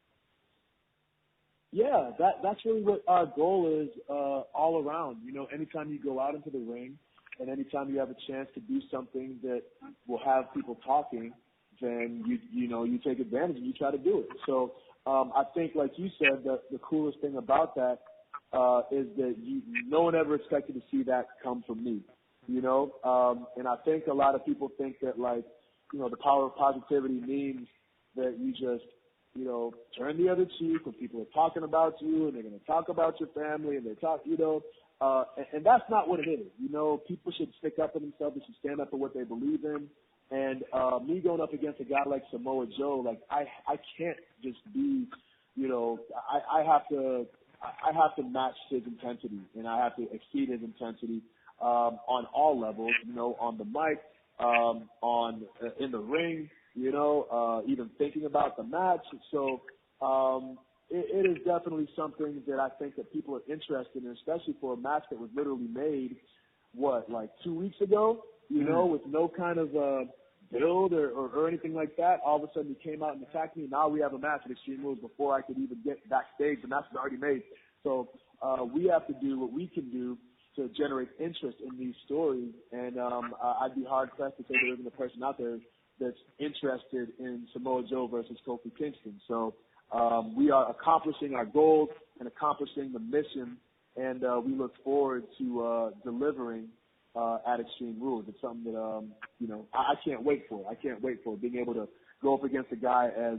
Yeah, that's really what our goal is all around. Anytime you go out into the ring and anytime you have a chance to do something that will have people talking, then you take advantage and you try to do it. So I think, like you said, the coolest thing about that is that no one ever expected to see that come from me. And I think a lot of people think that, like, the power of positivity means that you just turn the other cheek when people are talking about you and they're going to talk about your family and they talk, and that's not what it is. People should stick up for themselves. They should stand up for what they believe in. And me going up against a guy like Samoa Joe, like I can't just be, I have to match his intensity and I have to exceed his intensity on all levels, on the mic, in the ring, even thinking about the match. So it is definitely something that I think that people are interested in, especially for a match that was literally made, 2 weeks ago, with no kind of build or anything like that. All of a sudden he came out and attacked me. Now we have a match at Extreme Rules before I could even get backstage. The match is already made. So we have to do what we can do to generate interest in these stories. And I'd be hard-pressed to say there isn't a person out there that's interested in Samoa Joe versus Kofi Kingston. So we are accomplishing our goals and accomplishing the mission, and we look forward to delivering at Extreme Rules. It's something that, I can't wait for. I can't wait for being able to go up against a guy as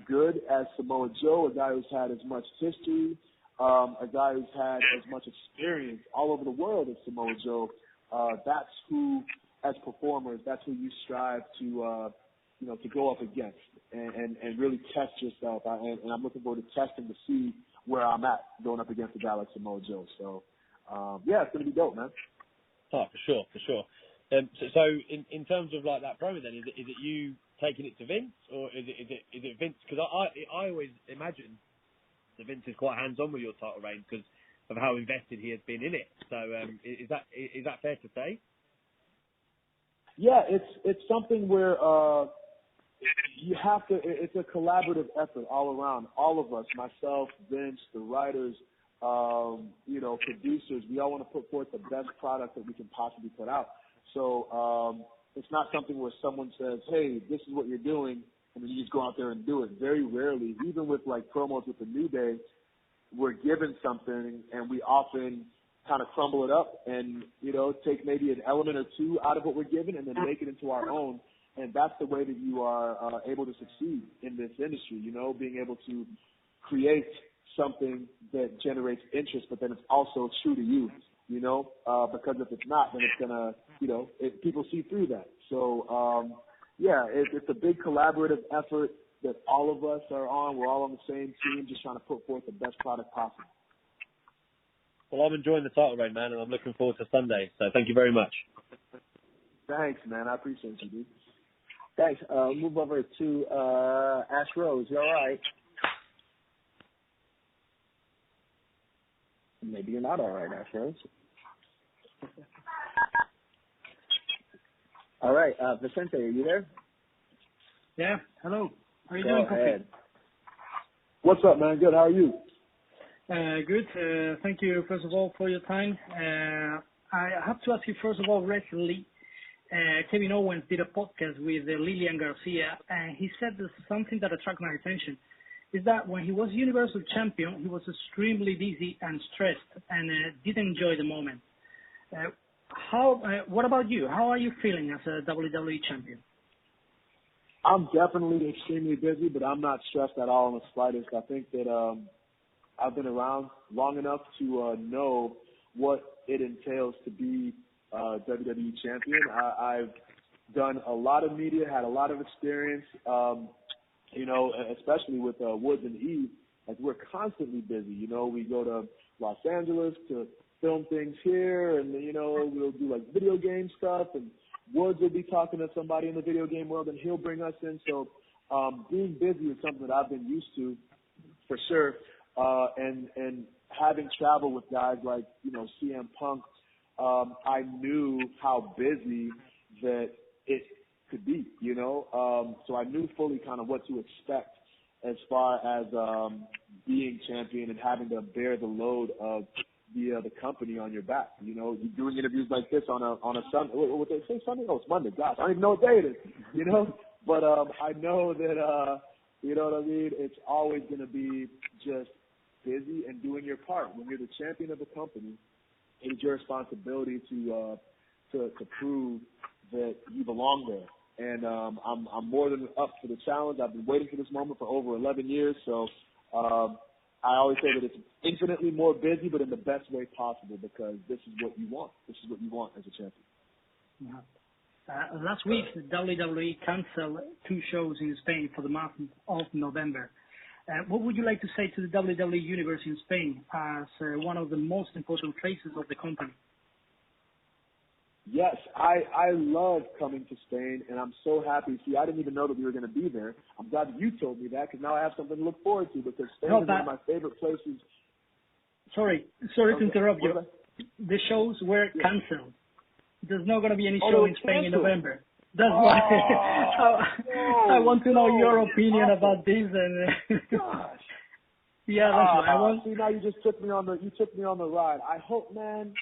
good as Samoa Joe, a guy who's had as much history, a guy who's had as much experience all over the world as Samoa Joe. That's who, as performers, that's who you strive to go up against and really test yourself. And I'm looking forward to testing to see where I'm at going up against a guy like Samoa Joe. So, it's going to be dope, man. Oh, for sure. So in terms of like that promo, then is it you taking it to Vince, or is it Vince? Because I always imagine that Vince is quite hands on with your title reign because of how invested he has been in it. So is that fair to say? Yeah, it's something where you have to. It's a collaborative effort all around. All of us, myself, Vince, the writers, producers. We all want to put forth the best product that we can possibly put out. So it's not something where someone says, "Hey, this is what you're doing," and then you just go out there and do it. Very rarely, even with like promos with the New Day, we're given something and we often kind of crumble it up and, you know, take maybe an element or two out of what we're given and then make it into our own. And that's the way that you are able to succeed in this industry, you know, being able to create something that generates interest, but then it's also true to you, you know, because if it's not, then it's going to, you know, people see through that. So, it's a big collaborative effort that all of us are on. We're all on the same team, just trying to put forth the best product possible. Well, I'm enjoying the title reign, man, and I'm looking forward to Sunday. So thank you very much. Thanks, man. I appreciate you, dude. Thanks. Move over to Ash Rose. You all right? Maybe you're not all right, Ash Rose. All right, Vicente, are you there? Yeah. Hello. How are you Go doing, ahead. Kofi? What's up, man? Good. How are you? Good. Thank you, first of all, for your time. I have to ask you, first of all, recently, Kevin Owens did a podcast with Lilian Garcia, and he said there's something that attracted my attention, is that when he was Universal Champion, he was extremely busy and stressed and didn't enjoy the moment. What about you? How are you feeling as a WWE Champion? I'm definitely extremely busy, but I'm not stressed at all in the slightest. I think that I've been around long enough to know what it entails to be WWE Champion. I've done a lot of media, had a lot of experience, you know, especially with Woods and Eve. Like, we're constantly busy. You know, we go to Los Angeles to film things here, and, you know, we'll do, like, video game stuff, and Woods will be talking to somebody in the video game world, and he'll bring us in. So being busy is something that I've been used to, for sure. And having traveled with guys like, you know, CM Punk, I knew how busy that it could be, you know. So I knew fully kind of what to expect as far as being champion and having to bear the load of the company on your back. You know, you're doing interviews like this on a Sunday. What they say Sunday? Oh, it's Monday. Gosh, I don't even know what day it is. You know, but I know that you know what I mean. It's always going to be just busy and doing your part. When you're the champion of a company, it's your responsibility to prove that you belong there. And I'm more than up for the challenge. I've been waiting for this moment for over 11 years. So I always say that it's infinitely more busy, but in the best way possible, because this is what you want. This is what you want as a champion. Yeah. Last week, the WWE canceled 2 shows in Spain for the month of November. What would you like to say to the WWE Universe in Spain as one of the most important places of the company? Yes, I love coming to Spain, and I'm so happy. See, I didn't even know that we were going to be there. I'm glad that you told me that, because now I have something to look forward to, because Spain is one of my favorite places. Sorry to interrupt you. The shows were canceled. There's not going to be any show in Spain in November. That's why I want to know your opinion about this. And gosh. Yeah, that's why I want. See, now you took me on the ride. I hope, man.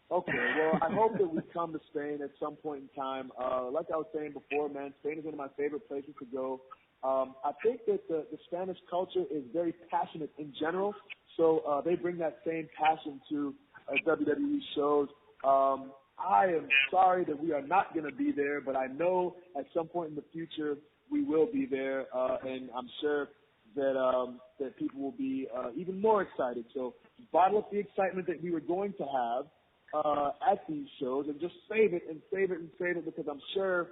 Okay, well, I hope that we come to Spain at some point in time. Like I was saying before, man, Spain is one of my favorite places to go. I think that the Spanish culture is very passionate in general, so they bring that same passion to WWE shows. I am sorry that we are not going to be there, but I know at some point in the future we will be there, and I'm sure that people will be even more excited. So bottle up the excitement that we were going to have at these shows, and just save it, because I'm sure,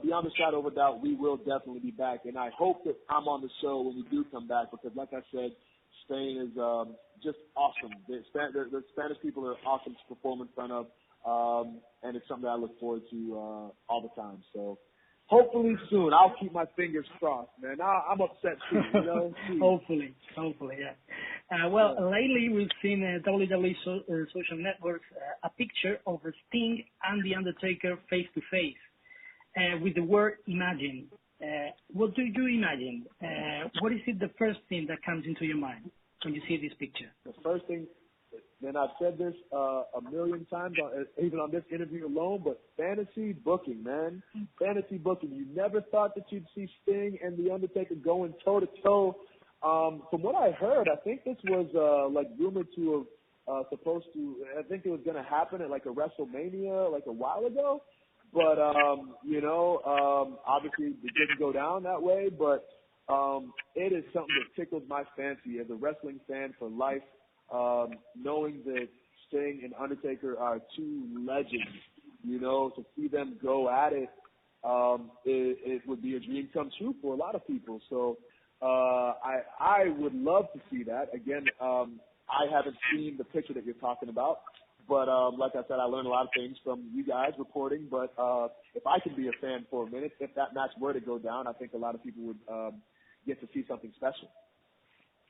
beyond a shadow of a doubt, we will definitely be back. And I hope that I'm on the show when we do come back, because like I said, Spain is just awesome. The Spanish people are awesome to perform in front of, and it's something that I look forward to all the time. So hopefully soon. I'll keep my fingers crossed, man. I'm upset too, you know. Hopefully, yeah. Lately we've seen WWE social networks a picture of Sting and The Undertaker face to face with the word "imagine." What do you imagine? What is it? The first thing that comes into your mind when you see this picture? The first thing. And I've said this a million times, even on this interview alone, but fantasy booking, man. Fantasy booking. You never thought that you'd see Sting and The Undertaker going toe-to-toe. From what I heard, I think this was, rumored to supposed to, I think it was going to happen at like a WrestleMania like a while ago. But, obviously it didn't go down that way. But it is something that tickles my fancy as a wrestling fan for life, knowing that Sting and Undertaker are two legends, to see them go at it, it would be a dream come true for a lot of people. So I would love to see that. Again, I haven't seen the picture that you're talking about, but like I said, I learned a lot of things from you guys reporting. But if I can be a fan for a minute, if that match were to go down, I think a lot of people would get to see something special.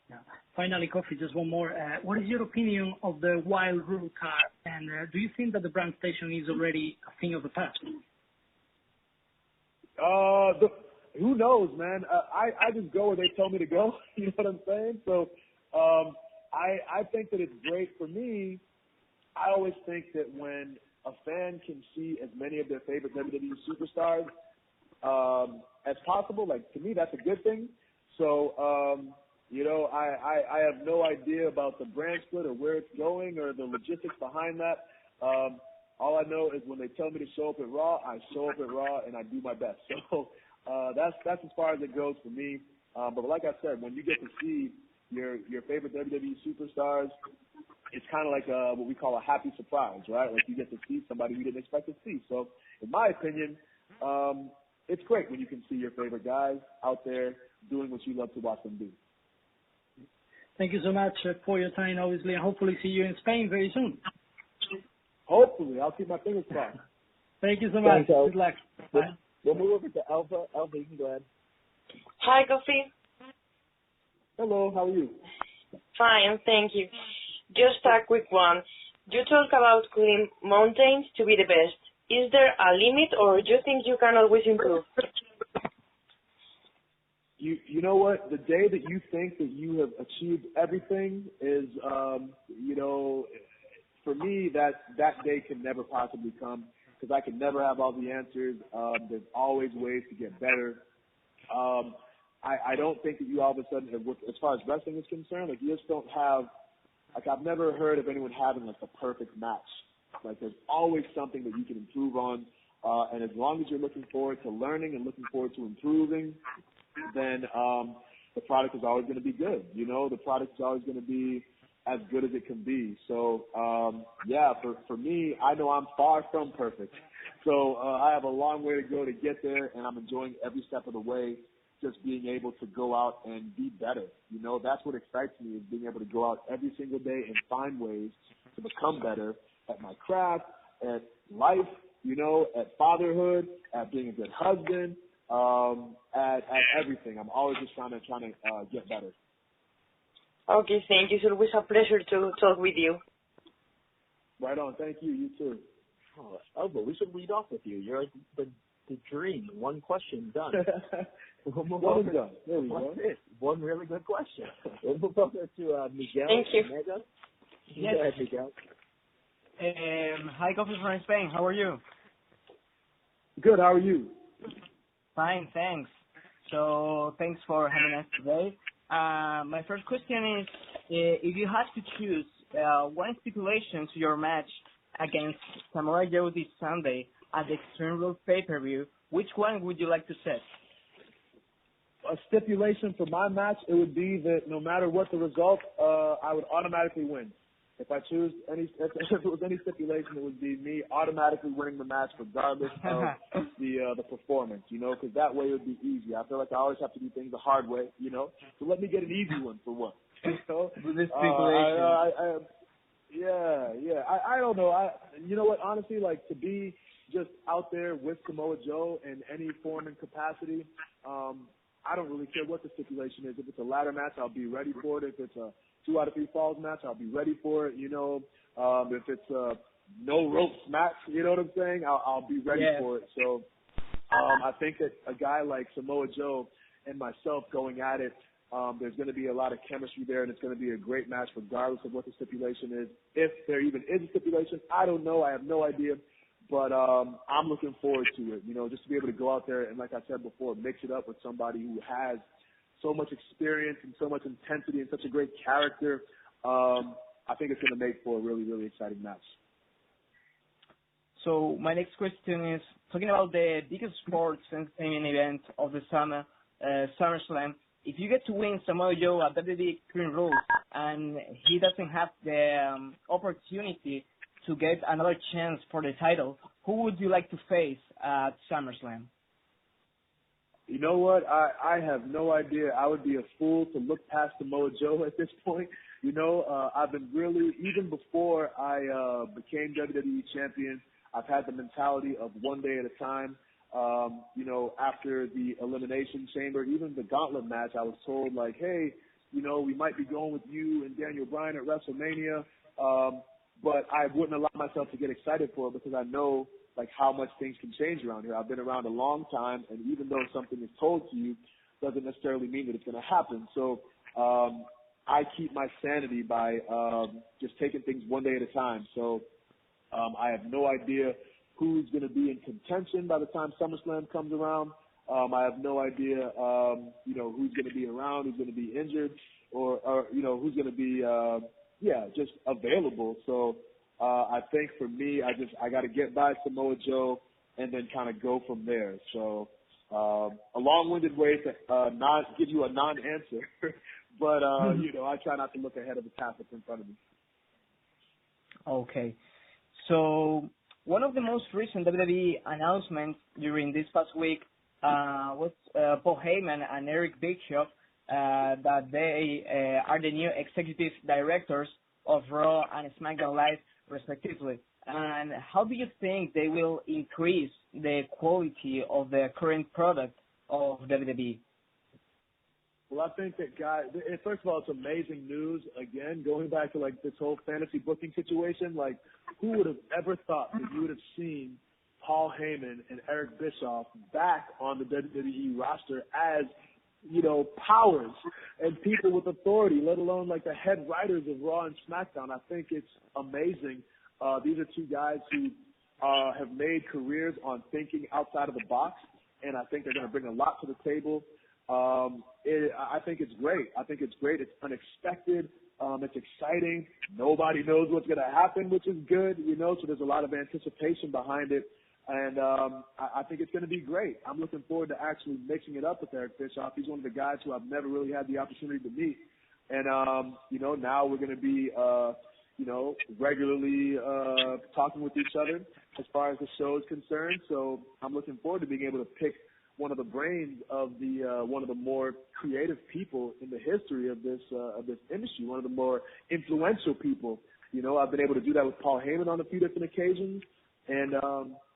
Yeah. Finally, Kofi, just one more. What is your opinion of the Wild Rule card, and do you think that the brand station is already a thing of the past? Who knows, man? I just go where they tell me to go. You know what I'm saying? So I think that it's great for me. I always think that when a fan can see as many of their favorite WWE superstars as possible, like, to me, that's a good thing. So, I have no idea about the brand split or where it's going or the logistics behind that. All I know is when they tell me to show up at Raw, I show up at Raw and I do my best. So that's as far as it goes for me. But like I said, when you get to see your favorite WWE superstars, it's kind of like what we call a happy surprise, right? Like you get to see somebody you didn't expect to see. So in my opinion, it's great when you can see your favorite guys out there doing what you love to watch them do. Thank you so much for your time, obviously, and hopefully see you in Spain very soon. Hopefully. I'll keep my fingers crossed. Thank you so much. Good luck. Bye. We'll move over to Alpha. Alpha, you can go ahead. Hi, Kofi. Hello, how are you? Fine, thank you. Just a quick one. You talk about climbing mountains to be the best. Is there a limit, or do you think you can always improve? You know what? The day that you think that you have achieved everything is, for me, that day can never possibly come because I can never have all the answers. There's always ways to get better. I don't think that you all of a sudden, as far as wrestling is concerned, like you just don't have, like I've never heard of anyone having like the perfect match. Like there's always something that you can improve on. And as long as you're looking forward to learning and looking forward to improving, then the product is always going to be good. The product is always going to be as good as it can be. So, for me, I know I'm far from perfect. So I have a long way to go to get there, and I'm enjoying every step of the way, just being able to go out and be better. That's what excites me, is being able to go out every single day and find ways to become better at my craft, at life, at fatherhood, at being a good husband, at everything. I'm always just trying to get better. Okay, thank you. It's always a pleasure to talk with you. Right on. Thank you. You too. But we should lead off with you. You're like the dream. One question, done. We'll move One over. done. There we go. That's it. One really good question. We'll move over to Miguel. Thank you. Yes. Go ahead, Miguel. Hi, Kofi from Spain. How are you? Good. How are you? Fine, thanks. So thanks for having us today. My first question is, if you had to choose one stipulation to your match against Samoa Joe this Sunday at the Extreme Rules pay-per-view, which one would you like to set? A stipulation for my match, it would be that no matter what the result, I would automatically win. If I choose if it was any stipulation, it would be me automatically winning the match regardless of the performance, because that way it would be easy. I feel like I always have to do things the hard way, so let me get an easy one for once. With this stipulation. I don't know. You know what? Honestly, like to be just out there with Samoa Joe in any form and capacity, I don't really care what the stipulation is. If it's a ladder match, I'll be ready for it. If it's a 2 out of 3 falls match, I'll be ready for it. If it's a no ropes match, you know what I'm saying? I'll be ready for it. So I think that a guy like Samoa Joe and myself going at it, there's going to be a lot of chemistry there, and it's going to be a great match regardless of what the stipulation is. If there even is a stipulation, I don't know. I have no idea. But I'm looking forward to it, just to be able to go out there and, like I said before, mix it up with somebody who has so much experience and so much intensity and such a great character. I think it's going to make for a really, really exciting match. So my next question is talking about the biggest sports entertainment event of the summer, SummerSlam. If you get to win Samoa Joe at WWE Extreme Rules and he doesn't have the opportunity to get another chance for the title, who would you like to face at SummerSlam? You know what? I have no idea. I would be a fool to look past Samoa Joe at this point. You know, I've been really, even before I became WWE Champion, I've had the mentality of one day at a time. You know, after the Elimination Chamber, even the Gauntlet match, I was told, like, hey, you know, we might be going with you and Daniel Bryan at WrestleMania. But I wouldn't allow myself to get excited for it because I know, like, how much things can change around here. I've been around a long time, and even though something is told to you, doesn't necessarily mean that it's going to happen. So I keep my sanity by just taking things one day at a time. So I have no idea who's going to be in contention by the time SummerSlam comes around. I have no idea, you know, who's going to be around, who's going to be injured, or you know, who's going to be, just available. So I think for me, I got to get by Samoa Joe and then kind of go from there. So a long-winded way to not give you a non-answer, but you know, I try not to look ahead of the task that's in front of me. Okay. So one of the most recent WWE announcements during this past week was Paul Heyman and Eric Bischoff that they are the new executive directors of Raw and SmackDown Live, respectively. And how do you think they will increase the quality of the current product of WWE? Well, I think that, guys, first of all, it's amazing news. Again, going back to, like, this whole fantasy booking situation, like, who would have ever thought that you would have seen Paul Heyman and Eric Bischoff back on the WWE roster as, you know, powers and people with authority, let alone, like, the head writers of Raw and SmackDown. I think it's amazing. These are two guys who have made careers on thinking outside of the box, and I think they're going to bring a lot to the table. I think it's great. It's unexpected. It's exciting. Nobody knows what's going to happen, which is good, you know, so there's a lot of anticipation behind it. And I think it's going to be great. I'm looking forward to actually mixing it up with Eric Bischoff. He's one of the guys who I've never really had the opportunity to meet. And, you know, now we're going to be, you know, regularly talking with each other as far as the show is concerned. So I'm looking forward to being able to pick one of the brains of the one of the more creative people in the history of this industry, one of the more influential people. You know, I've been able to do that with Paul Heyman on a few different occasions, and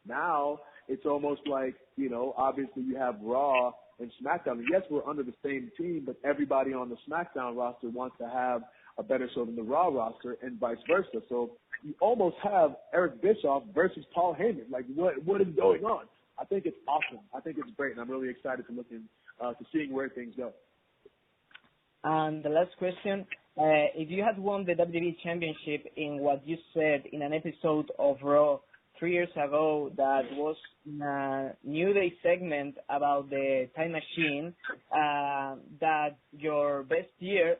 now it's almost like, you know, obviously you have Raw and SmackDown. And yes, we're under the same team, but everybody on the SmackDown roster wants to have a better show than the Raw roster, and vice versa. So you almost have Eric Bischoff versus Paul Heyman. Like, what is going on? I think it's awesome. I think it's great, and I'm really excited to seeing where things go. And the last question, if you had won the WWE Championship in what you said in an episode of Raw 3 years ago that was a New Day segment about the time machine, that your best year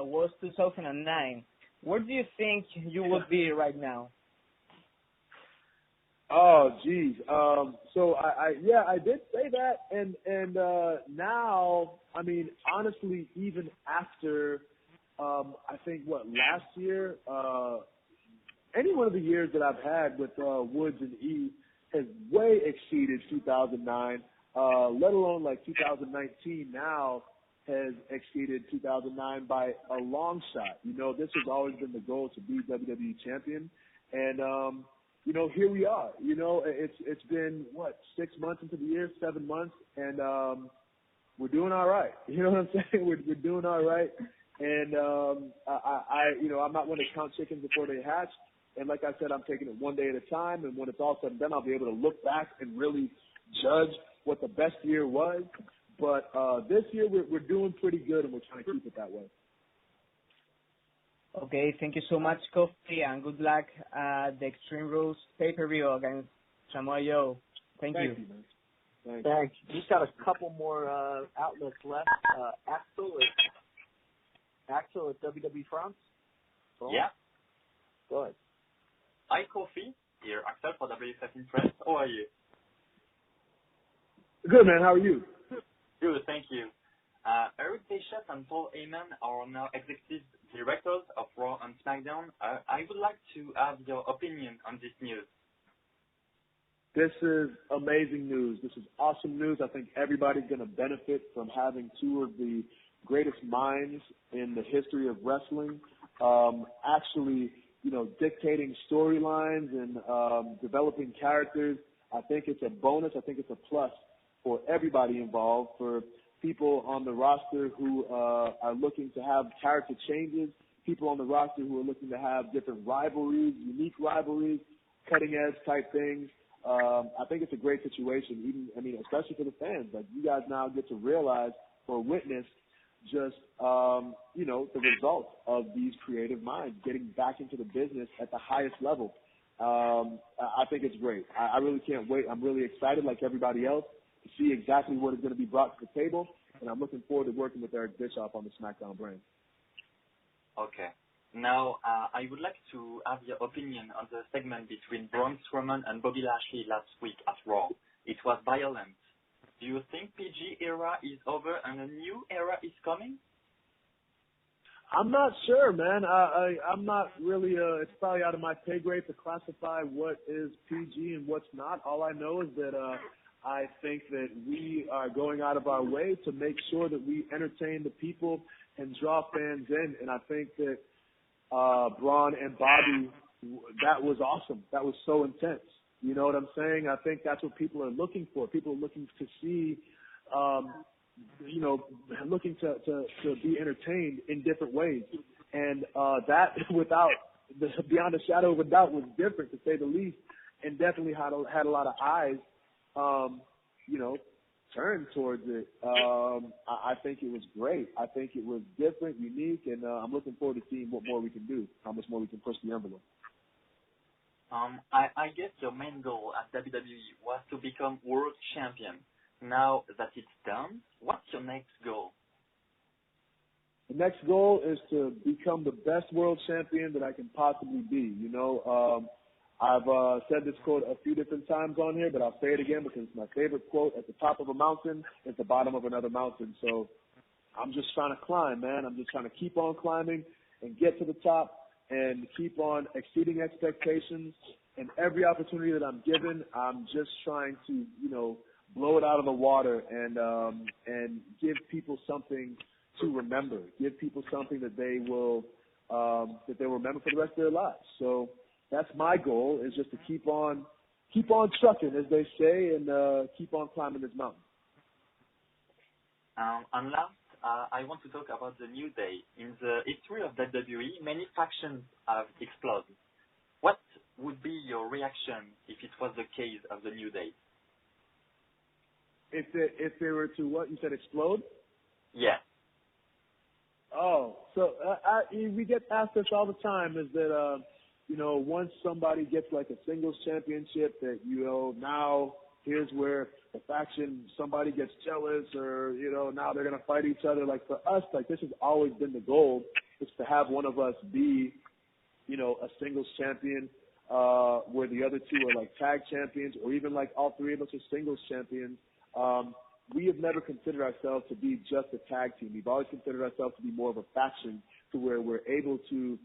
was 2009, where do you think you would be right now? Oh, geez. So I did say that, and now, I mean, honestly, even after, I think last year, any one of the years that I've had with Woods and E has way exceeded 2009. Let alone like 2019 now has exceeded 2009 by a long shot. You know, this has always been the goal, to be WWE Champion, and you know, here we are. You know, it's been 6 months into the year, 7 months, and we're doing all right. You know what I'm saying? We're doing all right, and I'm not one to count chickens before they hatch. And like I said, I'm taking it one day at a time, and when it's all said and done, I'll be able to look back and really judge what the best year was. But this year, we're doing pretty good, and we're trying to keep it that way. Okay, thank you so much, Kofi, and good luck at the Extreme Rules pay-per-view against Samoa Joe. Thank you. Man. Thanks. Just got a couple more outlets left. Axel at WWE France. Yeah. Go ahead. Hi, Kofi. Here, Axel for WFF in France. How are you? Good, man. How are you? Good, thank you. Eric Deja and Paul Heyman are now executive directors of Raw and SmackDown. I would like to have your opinion on this news. This is amazing news. This is awesome news. I think everybody's going to benefit from having two of the greatest minds in the history of wrestling actually, dictating storylines and developing characters. I think it's a bonus. I think it's a plus for everybody involved, for people on the roster who are looking to have character changes, people on the roster who are looking to have different rivalries, unique rivalries, cutting-edge type things. I think it's a great situation, especially for the fans. Like, you guys now get to realize or witness just, the results of these creative minds getting back into the business at the highest level. I think it's great. I really can't wait. I'm really excited, like everybody else, to see exactly what is going to be brought to the table, and I'm looking forward to working with Eric Bischoff on the SmackDown brand. Okay. Now, I would like to have your opinion on the segment between Braun Strowman and Bobby Lashley last week at Raw. It was violent. Do you think PG era is over and a new era is coming? I'm not sure, man. I'm not really, it's probably out of my pay grade to classify what is PG and what's not. All I know is that I think that we are going out of our way to make sure that we entertain the people and draw fans in. And I think that Braun and Bobby, that was awesome. That was so intense. You know what I'm saying? I think that's what people are looking for. People are looking to see, looking to be entertained in different ways. And that, beyond a shadow of a doubt, was different, to say the least, and definitely had a lot of eyes, turned towards it. I think it was great. I think it was different, unique, and I'm looking forward to seeing what more we can do, how much more we can push the envelope. I guess your main goal at WWE was to become world champion. Now that it's done, what's your next goal? The next goal is to become the best world champion that I can possibly be. I've said this quote a few different times on here, but I'll say it again because it's my favorite quote. At the top of a mountain, at the bottom of another mountain. So I'm just trying to climb, man. I'm just trying to keep on climbing and get to the top and keep on exceeding expectations. And every opportunity that I'm given, I'm just trying to, blow it out of the water and give people something to remember. Give people something that they will remember for the rest of their lives. So that's my goal, is just to keep on trucking, as they say, and keep on climbing this mountain. And last, I want to talk about the New Day. In the history of WWE, many factions have exploded. What would be your reaction if it was the case of the New Day? If they were to, what you said, explode? Yeah. Oh, so we get asked this all the time, is that once somebody gets like a singles championship, that now here's where the faction, somebody gets jealous, or now they're gonna fight each other. Like, for us, like, this has always been the goal, is to have one of us be a singles champion, where the other two are like tag champions, or even like all three of us are singles champions. We have never considered ourselves to be just a tag team. We've always considered ourselves to be more of a faction, to where we're able to,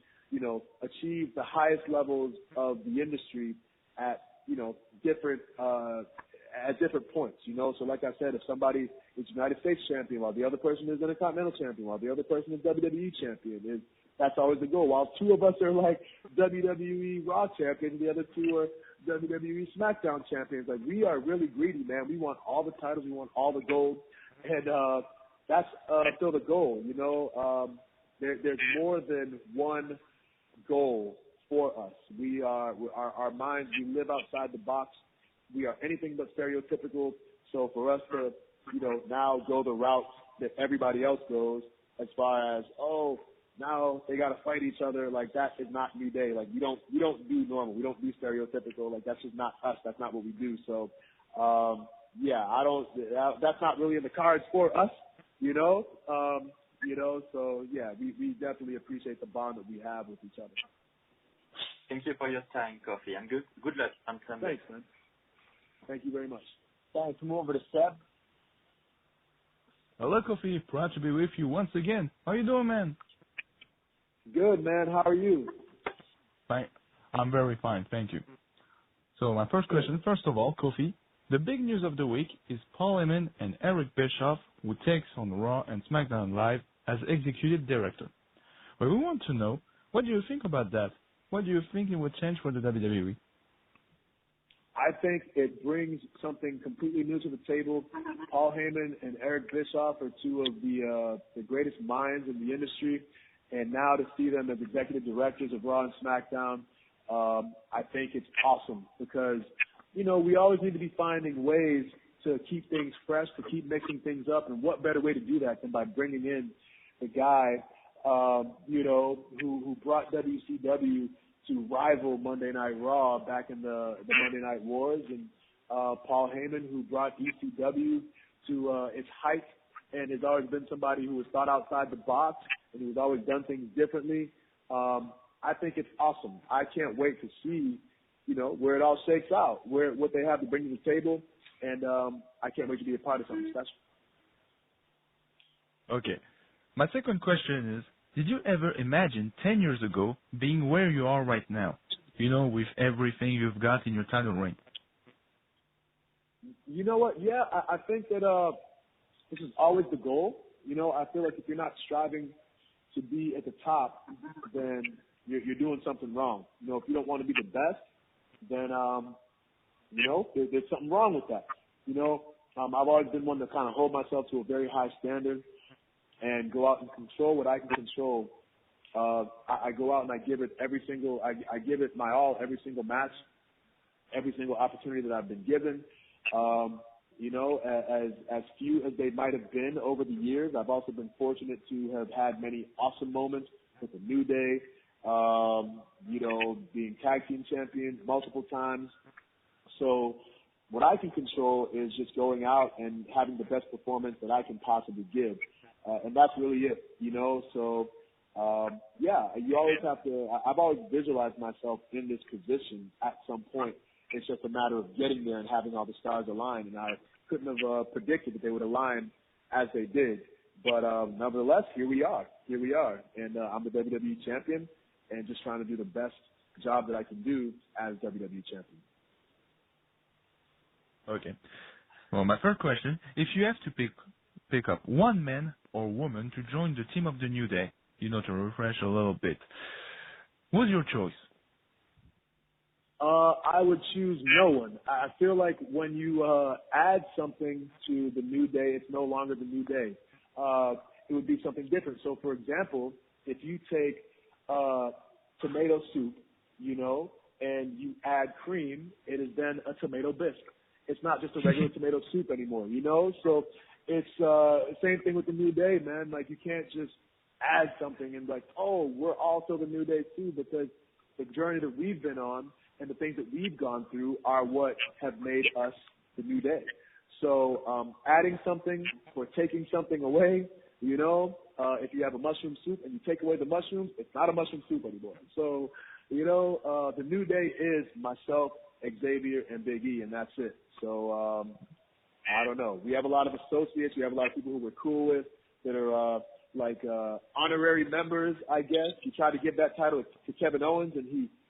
achieve the highest levels of the industry at, different points, So like I said, if somebody is United States champion, while the other person is Intercontinental champion, while the other person is WWE champion, that's always the goal. While two of us are like WWE Raw champions, the other two are WWE SmackDown champions. Like, we are really greedy, man. We want all the titles. We want all the gold. And that's still the goal, There's more than one goal for us. We are, our minds, we live outside the box. We are anything but stereotypical. So for us to, now go the route that everybody else goes, as far as, now they got to fight each other, like, that is not New Day. Like, we don't do normal. We don't do stereotypical. Like, that's just not us. That's not what we do. So, that's not really in the cards for us, So, yeah, we definitely appreciate the bond that we have with each other. Thank you for your time, Kofi, and good luck on Sunday. Thanks, man. Thank you very much. Thanks. Move over to Seb. Hello, Kofi. Proud to be with you once again. How you doing, man? Good, man. How are you? Fine. I'm very fine, thank you. So my first question, first of all, Kofi, the big news of the week is Paul Heyman and Eric Bischoff, who takes on Raw and SmackDown Live as executive director. But we want to know, what do you think about that? What do you think it would change for the WWE? I think it brings something completely new to the table. Paul Heyman and Eric Bischoff are two of the greatest minds in the industry, and now to see them as executive directors of Raw and SmackDown, I think it's awesome because, we always need to be finding ways to keep things fresh, to keep mixing things up, and what better way to do that than by bringing in the guy, who brought WCW to rival Monday Night Raw back in the Monday Night Wars, and Paul Heyman, who brought ECW to its height and has always been somebody who has thought outside the box and who has always done things differently. I think it's awesome. I can't wait to see, where it all shakes out, what they have to bring to the table, and I can't wait to be a part of something special. Okay. My second question is, did you ever imagine 10 years ago being where you are right now? With everything you've got in your title reign. You know what? Yeah, I think that this is always the goal. I feel like if you're not striving to be at the top, then you're doing something wrong. If you don't want to be the best, then there's something wrong with that. I've always been one to kind of hold myself to a very high standard and go out and control what I can control. I go out and I give it I give it my all every single match, every single opportunity that I've been given. As few as they might have been over the years, I've also been fortunate to have had many awesome moments with the New Day, being tag team champions multiple times. So what I can control is just going out and having the best performance that I can possibly give. And that's really it, So, you always have to, I've always visualized myself in this position at some point. It's just a matter of getting there and having all the stars align. And I couldn't have predicted that they would align as they did. But nevertheless, here we are. And I'm the WWE Champion and just trying to do the best job that I can do as WWE Champion. Okay. Well, my third question, if you have to pick up one man or woman to join the team of the New Day, to refresh a little bit, what's your choice? I would choose no one. I feel like when you add something to the New Day, it's no longer the New Day. It would be something different. So, for example, if you take tomato soup, and you add cream, it is then a tomato bisque. It's not just a regular tomato soup anymore, So it's the same thing with the New Day, man. Like, you can't just add something and we're also the New Day too, because the journey that we've been on and the things that we've gone through are what have made us the New Day. So adding something or taking something away, if you have a mushroom soup and you take away the mushrooms, it's not a mushroom soup anymore. So, the New Day is myself, Xavier, and Big E, and that's it. So I don't know. We have a lot of associates. We have a lot of people who we're cool with that are honorary members, I guess. He tried to give that title to Kevin Owens, and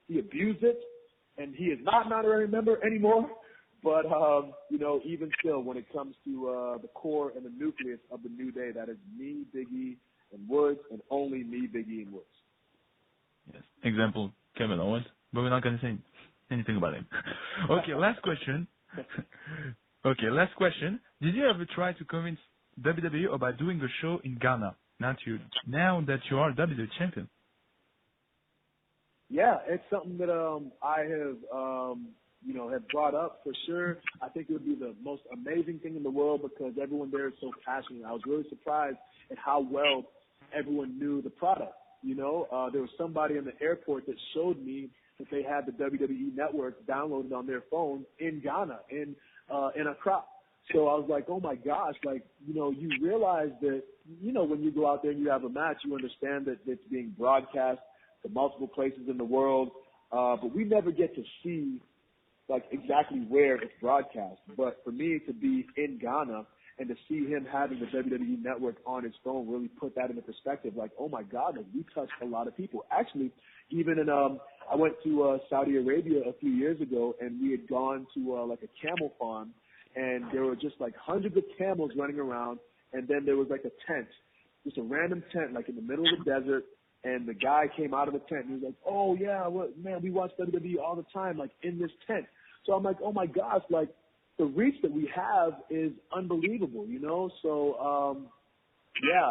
he abused it, and he is not an honorary member anymore. But, even still, when it comes to the core and the nucleus of the New Day, that is me, Big E, and Woods, and only me, Big E, and Woods. Yes. Example, Kevin Owens, but we're not going to say anything about him. Okay, last question. Did you ever try to convince WWE about doing a show in Ghana now that you are WWE Champion? Yeah, it's something that I have have brought up for sure. I think it would be the most amazing thing in the world because everyone there is so passionate. I was really surprised at how well everyone knew the product. There was somebody in the airport that showed me that they had the WWE Network downloaded on their phone in Ghana, in Accra. So I was like, oh my gosh, you realize that, when you go out there and you have a match, you understand that it's being broadcast to multiple places in the world. but we never get to see like exactly where it's broadcast. But for me to be in Ghana and to see him having the WWE Network on his phone really put that into perspective. Like, oh my God, like we touched a lot of people. Actually, even in I went to Saudi Arabia a few years ago, and we had gone to like a camel farm, and there were just like hundreds of camels running around, and then there was like a tent, just a random tent, like in the middle of the desert. And the guy came out of the tent, and he was like, "Oh yeah, well, man, we watch WWE all the time, like in this tent." So I'm like, "Oh my gosh, like." The reach that we have is unbelievable, you know. So yeah,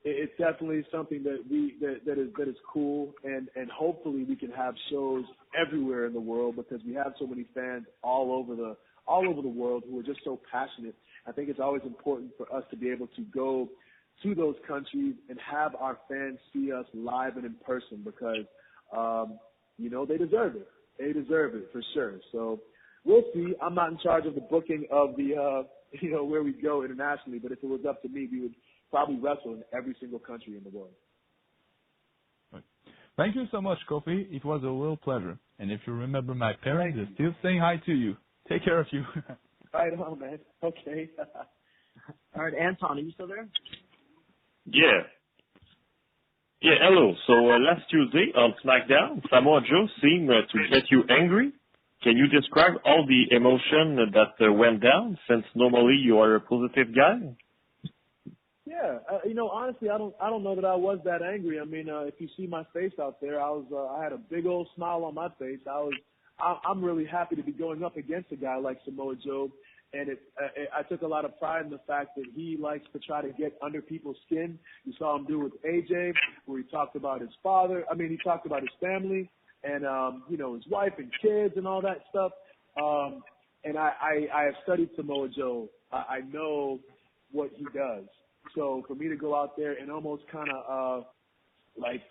it's definitely something that is cool, and hopefully we can have shows everywhere in the world because we have so many fans all over the world who are just so passionate. I think it's always important for us to be able to go to those countries and have our fans see us live and in person because you know they deserve it. They deserve it for sure. So. We'll see. I'm not in charge of the booking of the, you know, where we go internationally, but if it was up to me, we would probably wrestle in every single country in the world. Thank you so much, Kofi. It was a real pleasure. And if you remember, my parents are still saying hi to you. Take care of you. Right on, man. Okay. All right, Anton, are you still there? Yeah. Yeah, hello. So last Tuesday on SmackDown, Samoa Joe seemed to get you angry. Can you describe all the emotion that went down, since normally you are a positive guy? Yeah, you know, honestly, I don't know that I was that angry. I mean, if you see my face out there, I had a big old smile on my face. I'm really happy to be going up against a guy like Samoa Joe, and I took a lot of pride in the fact that he likes to try to get under people's skin. You saw him do it with AJ, where he talked about his father. I mean, he talked about his family. And, you know, his wife and kids and all that stuff. And I have studied Samoa Joe. I know what he does. So for me to go out there and almost kind of, like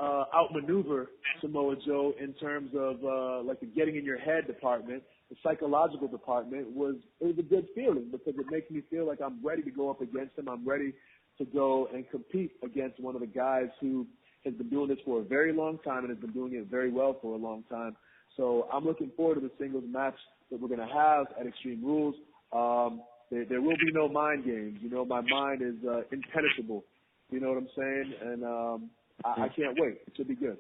outmaneuver Samoa Joe in terms of, like the getting in your head department, the psychological department it was a good feeling because it makes me feel like I'm ready to go up against him. I'm ready to go and compete against one of the guys who has been doing this for a very long time and has been doing it very well for a long time. So I'm looking forward to the singles match that we're going to have at Extreme Rules. There will be no mind games. You know, my mind is impenetrable. You know what I'm saying? And I can't wait. It should be good.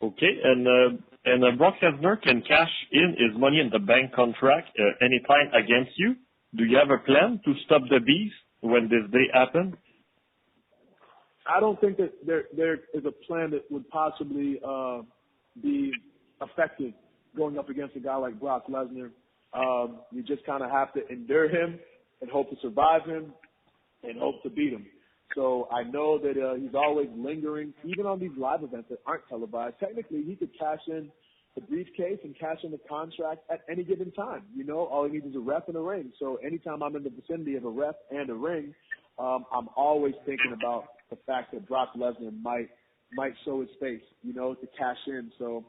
Okay, and Brock Lesnar can cash in his Money in the Bank contract anytime against you. Do you have a plan to stop the beast when this day happens? I don't think that there is a plan that would possibly be effective going up against a guy like Brock Lesnar. You just kind of have to endure him and hope to survive him and hope to beat him. So I know that he's always lingering, even on these live events that aren't televised. Technically, he could cash in the briefcase and cash in the contract at any given time. You know, all he needs is a ref and a ring. So anytime I'm in the vicinity of a ref and a ring, I'm always thinking about the fact that Brock Lesnar might show his face, you know, to cash in. So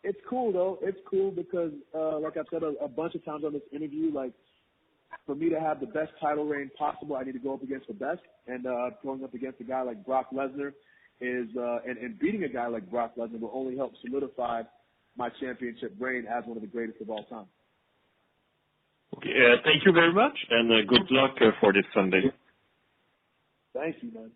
it's cool though. It's cool because like I've said a bunch of times on this interview, like for me to have the best title reign possible, I need to go up against the best. And going up against a guy like Brock Lesnar is and beating a guy like Brock Lesnar will only help solidify my championship reign as one of the greatest of all time. Okay, thank you very much, and good luck for this Sunday. Thank you, man.